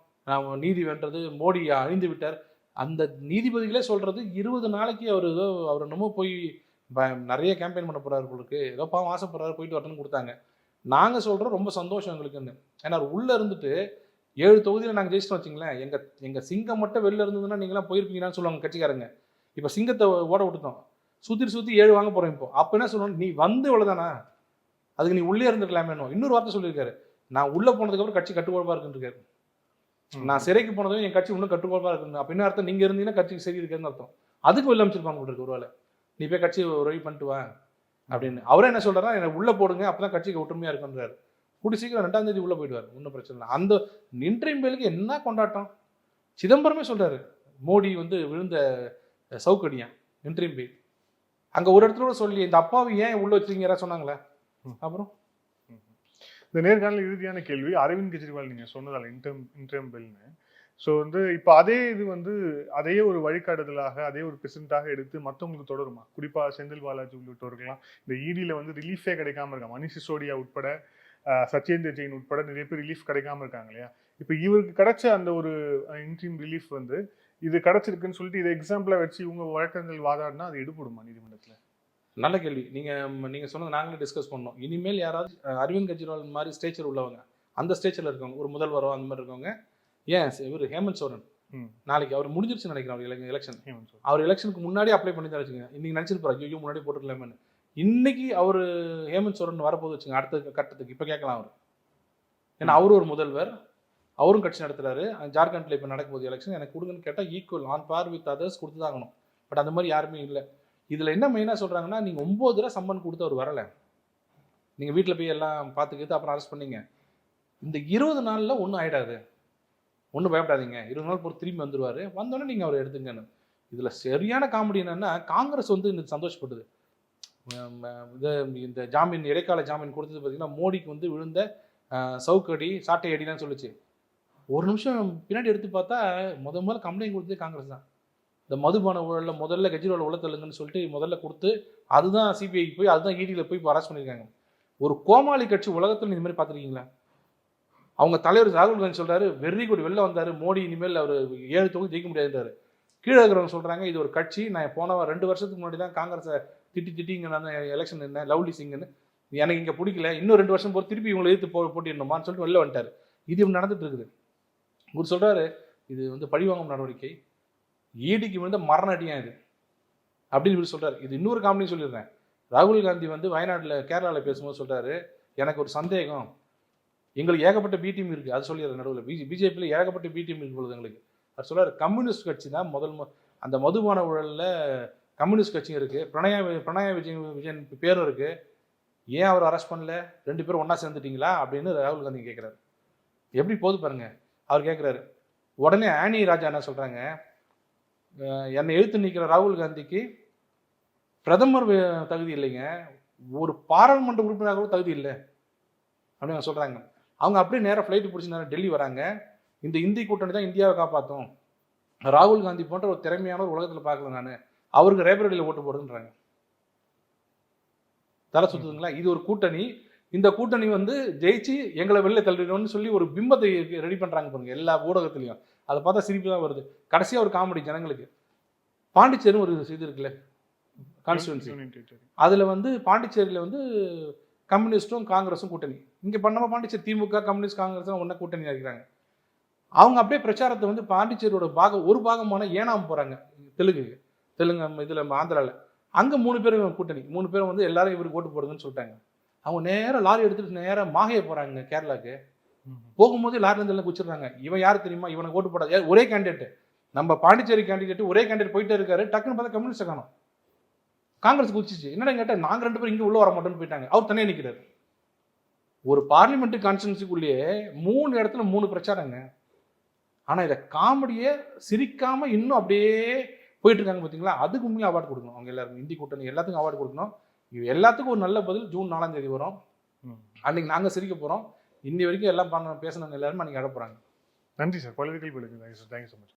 நீதி வென்றது, மோடி அழிந்து விட்டார். அந்த நீதிபதிகளே சொல்றது 20 நாளைக்கு அவர் ஏதோ அவர் என்னமோ போய் நிறைய கேம்பெயின் பண்ண போறாரு உங்களுக்கு, ஏதோ பாவம் ஆசைப்படுறாரு, போயிட்டு வரணும்னு கொடுத்தாங்க. நாங்கள் சொல்கிறோம் ரொம்ப சந்தோஷம் எங்களுக்குன்னு. ஏன்னா உள்ளே இருந்துட்டு 7 தொகுதியில் நாங்கள் ஜெயிச்சிட்டோம் வச்சிங்களேன். எங்கள் சிங்கம் மட்டும் வெளில இருந்ததுன்னா நீங்களாம் போயிருப்பீங்கன்னு சொல்லுவாங்க கட்சிக்காரங்க. இப்போ சிங்கத்தை ஓட விட்டுட்டோம், சுற்றி 7 வாங்க போகிறோம். இப்போ அப்போ என்ன சொல்லணும், நீ வந்து இவ்வளோதானா, அதுக்கு நீ உள்ளே இருந்துக்கலாமே. இன்னொரு வார்த்தை சொல்லியிருக்காரு, நான் உள்ளே போனதுக்கப்புறம் கட்சி கட்டுக்கோப்பாக இருக்குன்றிருக்காரு. நான் சிறைக்கு போனதும் என் கட்சி இன்னும் கட்டுக்கோப்பாக இருக்கு அப்படின்னு அர்த்தம். நீங்கள் இருந்தீங்கன்னா கட்சிக்கு சரி இருக்குன்னு அர்த்தம். அதுக்கு வெளில அமைச்சிருப்பாங்க இருக்கு ஒருவேளை, நீ போய் கட்சி உதவி பண்ணிட்டு வா அப்படின்னு. அவரே என்ன சொல்றாருன்னா, என்னை உள்ள போடுங்க, அப்பதான் கட்சிக்கு ஒற்றுமையா இருக்குன்றாரு. கூடி சீக்கிரம் 2ஆம் தேதி உள்ள போயிடுவார், ஒன்றும் பிரச்சனை இல்லை. அந்த இன்ட்ரீம் பெயிலுக்கு என்ன கொண்டாட்டம். சிதம்பரமே சொல்றாரு, மோடி வந்து விழுந்த சவுக்கடியா இன்ட்ரீம் பெயில். அங்க ஒரு இடத்துல கூட சொல்லி இந்த அப்பாவை ஏன் உள்ள வச்சிருக்கீங்க சொன்னாங்களே. அப்புறம்
இந்த நேர்காணல் இறுதியான கேள்வி, அரவிந்த் கெஜ்ரிவால் நீங்க சொன்னதால இன்டர்ம் பெயில்னு. ஸோ வந்து இப்போ அதே இது வந்து அதே ஒரு வழிகாட்டுதலாக அதே ஒரு பிரசன்ட்டாக எடுத்து மற்றவங்களுக்கு தொடருமா? குறிப்பாக செந்தில் பாலாஜி உள்ளிட்டவர்கள்லாம் இந்த இடியில் வந்து ரிலீஃபே கிடைக்காம இருக்காங்க. மணிஷ் சிசோடியா உட்பட, சத்யேந்தர் ஜெயின் உட்பட நிறைய பேர் ரிலீஃப் கிடைக்காம இருக்காங்க இல்லையா? இப்போ இவருக்கு கிடைச்ச அந்த ஒரு இன்ட்ரீம் ரிலீஃப் வந்து இது கிடைச்சிருக்குன்னு சொல்லிட்டு இதை எக்ஸாம்பிளா வச்சு இவங்க வழக்கங்கள் வாதாடினா அது எடுபடுமா நீதிமன்றத்தில்? நல்ல
கேள்வி. நீங்க சொன்னது நாங்களே டிஸ்கஸ் பண்ணோம். இனிமேல் யாராவது அரவிந்த் கெஜ்ரிவால் மாதிரி ஸ்டேச்சர் உள்ளவங்க, அந்த ஸ்டேச்சர்ல இருக்கவங்க, ஒரு முதல்வரோ அந்த மாதிரி இருக்கவங்க, ஏன் இவர் ஹேமந்த் சோரன் நாளைக்கு அவர் முடிஞ்சிருச்சுன்னு நினைக்கிறேன் அவர் எலெக்ஷன், அவர் எலெக்ஷனுக்கு முன்னாடி அப்ளை பண்ணி தான் வச்சுங்க. இன்னைக்கு நினைச்சிருப்பாரு ஐயோ முன்னாடி போட்டுக்கலாமேன்னு. இன்னைக்கு அவர் ஹேமந்த் சோரன் வரப்போது வச்சுங்க அடுத்த கட்டத்துக்கு. இப்போ கேட்கலாம் அவர், ஏன்னா அவரும் ஒரு முதல்வர், அவரும் கட்சி நடத்துறாரு. ஜார்க்கண்ட்ல இப்போ நடக்கும்போது எலெக்ஷன் எனக்கு கொடுங்கன்னு கேட்டால் equal on par with others கொடுத்துதாகணும். பட் அந்த மாதிரி யாருமே இல்லை. இதில் என்ன மெயினாக சொல்கிறாங்கன்னா, நீங்கள் 9 தடவை சம்மன் கொடுத்து அவர் வரலை, நீங்கள் வீட்டில் போய் எல்லாம் பார்த்துக்கிட்டு அப்புறம் அரெஸ்ட் பண்ணீங்க. இந்த 20 நாளில் ஒன்றும் ஆகிடாது, ஒன்றும் பயப்படாதீங்க, 20 நாள் பொறுத்து திரும்பி வந்துடுவார், வந்தோடனே நீங்கள் அவர் எடுத்துங்கன்னு. இதில் சரியான காமெடி என்னென்னா, காங்கிரஸ் வந்து இந்த சந்தோஷப்பட்டது. இந்த ஜாமீன், இடைக்கால ஜாமீன் கொடுத்தது பார்த்தீங்கன்னா, மோடிக்கு வந்து விழுந்த சவுக்கடி சாட்டை அடிதான் சொல்லிச்சு. ஒரு நிமிஷம் பின்னாடி எடுத்து பார்த்தா முதல்ல கம்ப்ளைண்ட் கொடுத்தது காங்கிரஸ் தான். இந்த மதுபான ஊழலில் முதல்ல கெஜ்ரிவால் உள்ள தள்ளுங்கன்னு சொல்லிட்டு முதல்ல கொடுத்து, அதுதான் சிபிஐக்கு போய், அதுதான் இடியில் போய் அரெஸ்ட் பண்ணியிருக்காங்க. ஒரு கோமாளி கட்சி உலகத்தில் இந்த மாதிரி பார்த்துருக்கீங்களா? அவங்க தலைவர் ராகுல் காந்தி சொல்றாரு, வெரி குட், வெளில வந்தார் மோடி, இனிமேல் அவர் 7 தொகுதி ஜெயிக்க முடியாதுன்றாரு. கீழே இருக்கிறவங்க சொல்றாங்க இது ஒரு கட்சி, நான் போன 2 வருஷத்துக்கு முன்னாடி தான் காங்கிரஸை திட்டிங்க நான் எலெக்ஷன் என்ன லவ்லி சிங்னு, எனக்கு இங்கே பிடிக்கல, இன்னும் 2 வருஷம் போது திருப்பி இவங்களை எதிர்த்து போட்டிடணுமான்னு சொல்லிட்டு வெளில வந்துட்டார். இது இப்படி நடந்துட்டு இருக்குது. இவர் சொல்றாரு இது வந்து பழிவாங்கும் நடவடிக்கை, ஈடிக்கு விழுந்த மரண அடியா இது அப்படின்னு இவர் சொல்றாரு. இது இன்னொரு காமெடி சொல்லிடுறேன். ராகுல் காந்தி வந்து வயநாட்டில் கேரளாவில் பேசும்போது சொல்றாரு, எனக்கு ஒரு சந்தேகம், எங்களுக்கு ஏகப்பட்ட பி டீம் இருக்கு, அது சொல்லிடுற நடுவில் பிஜேபியில் ஏகப்பட்ட பி டீம் இருக்கு எங்களுக்கு. அது சொல்றாரு, கம்யூனிஸ்ட் கட்சி தான் அந்த மதுபான ஊழலில் கம்யூனிஸ்ட் கட்சியும் இருக்கு, பிரணய விஜயன் பேரும் இருக்கு, ஏன் அவர் அரெஸ்ட் பண்ணல, 2 பேரும் ஒன்னா சேர்ந்துட்டீங்களா அப்படின்னு ராகுல் காந்தி கேட்கிறாரு. எப்படி போது பாருங்க. அவர் கேட்குறாரு. உடனே ஆனி ராஜா என்ன சொல்றாங்க, என்னை எழுத்து நிற்கிற ராகுல் காந்திக்கு பிரதமர் தகுதி இல்லைங்க, ஒரு பாராளுமன்ற உறுப்பினராக கூட தகுதி இல்லை அப்படின்னு சொல்றாங்க. அவங்க அப்படியே நேராக ஃப்ளைட்டு பிடிச்சி நேரம் டெல்லி வராங்க. இந்த இந்தி கூட்டணி தான் இந்தியாவை காப்பாற்றும், ராகுல் காந்தி போன்ற ஒரு திறமையான ஒரு உலகத்தில் பார்க்கல நான், அவருக்கு ரேபரேலியில் ஓட்டு போடுன்றாங்க. தலை சுத்துதுங்களா? இது ஒரு கூட்டணி. இந்த கூட்டணி வந்து ஜெயிச்சு எங்களை வெளில தள்ளிடணும்னு சொல்லி ஒரு பிம்பத்தை ரெடி பண்றாங்க பாருங்க எல்லா ஊடகத்திலையும். அதை பார்த்தா சிரிப்பு தான் வருது. கடைசியா ஒரு காமெடி ஜனங்களுக்கு, பாண்டிச்சேரி ஒரு இது இருக்குல்ல கான்ஸ்டிடுவன்சி, அதுல வந்து பாண்டிச்சேரியில வந்து கம்யூனிஸ்டும் காங்கிரஸும் கூட்டணி. இங்க பண்ணாம பாண்டிச்சேரி திமுக கம்யூனிஸ்ட் காங்கிரஸ் ஒன்னா கூட்டணி இருக்கிறாங்க. அவங்க அப்படியே பிரச்சாரத்தை வந்து பாண்டிச்சேரியோட ஒரு பாகமான ஏனாம் போறாங்க, தெலுங்கு இதுல ஆந்திரால. அங்க 3 பேரும் கூட்டணி, 3 பேரும் வந்து எல்லாரும் இவருக்கு ஓட்டு போடுங்கன்னு சொல்லிட்டாங்க. அவங்க நேரம் லாரி எடுத்துட்டு நேரம் மாஹே போறாங்க கேரளாக்கு. போகும்போது லாரில இருந்து எல்லாம் குச்சிடுறாங்க. இவன் யாரு தெரியுமா, இவனுக்கு ஓட்டு போடாது. ஒரே கேண்டிடேட், நம்ம பாண்டிச்சேரி கேண்டிடேட் ஒரே கேண்டிடேட் போயிட்டே இருக்காரு. டக்குன்னு பார்த்தா கம்யூனிஸ்ட் காணும், காங்கிரஸ் குச்சிச்சு. என்னடா கேட்டா, நாங்க 2 பேரும் இங்க உள்ள வர மாட்டோம்னு போயிட்டாங்க. அவர் தனியா நிக்கிறாரு. ஒரு பார்லிமெண்ட் கான்ஸ்டிடுவன்சிக்குள்ளேயே 3 இடத்துல 3 பிரச்சாரங்க. ஆனா இதை காமெடியே சிரிக்காம இன்னும் அப்படியே போயிட்டு இருக்காங்க பாத்தீங்களா? அதுக்கு உண்மையில அவார்டு கொடுக்கணும். அவங்க எல்லாருக்கும், இந்தி கூட்டணி எல்லாத்துக்கும் அவார்டு கொடுக்கணும். இது எல்லாத்துக்கும் ஒரு நல்ல பதில் ஜூன் 4ஆம் தேதி வரும். அன்னைக்கு நாங்க சிரிக்க போறோம். இன்னி வரைக்கும் எல்லாம் பேசினவங்க எல்லாருமே அன்னைக்கு அட போறாங்க.
நன்றி சார், பல விளைவுகள். Thank you so much.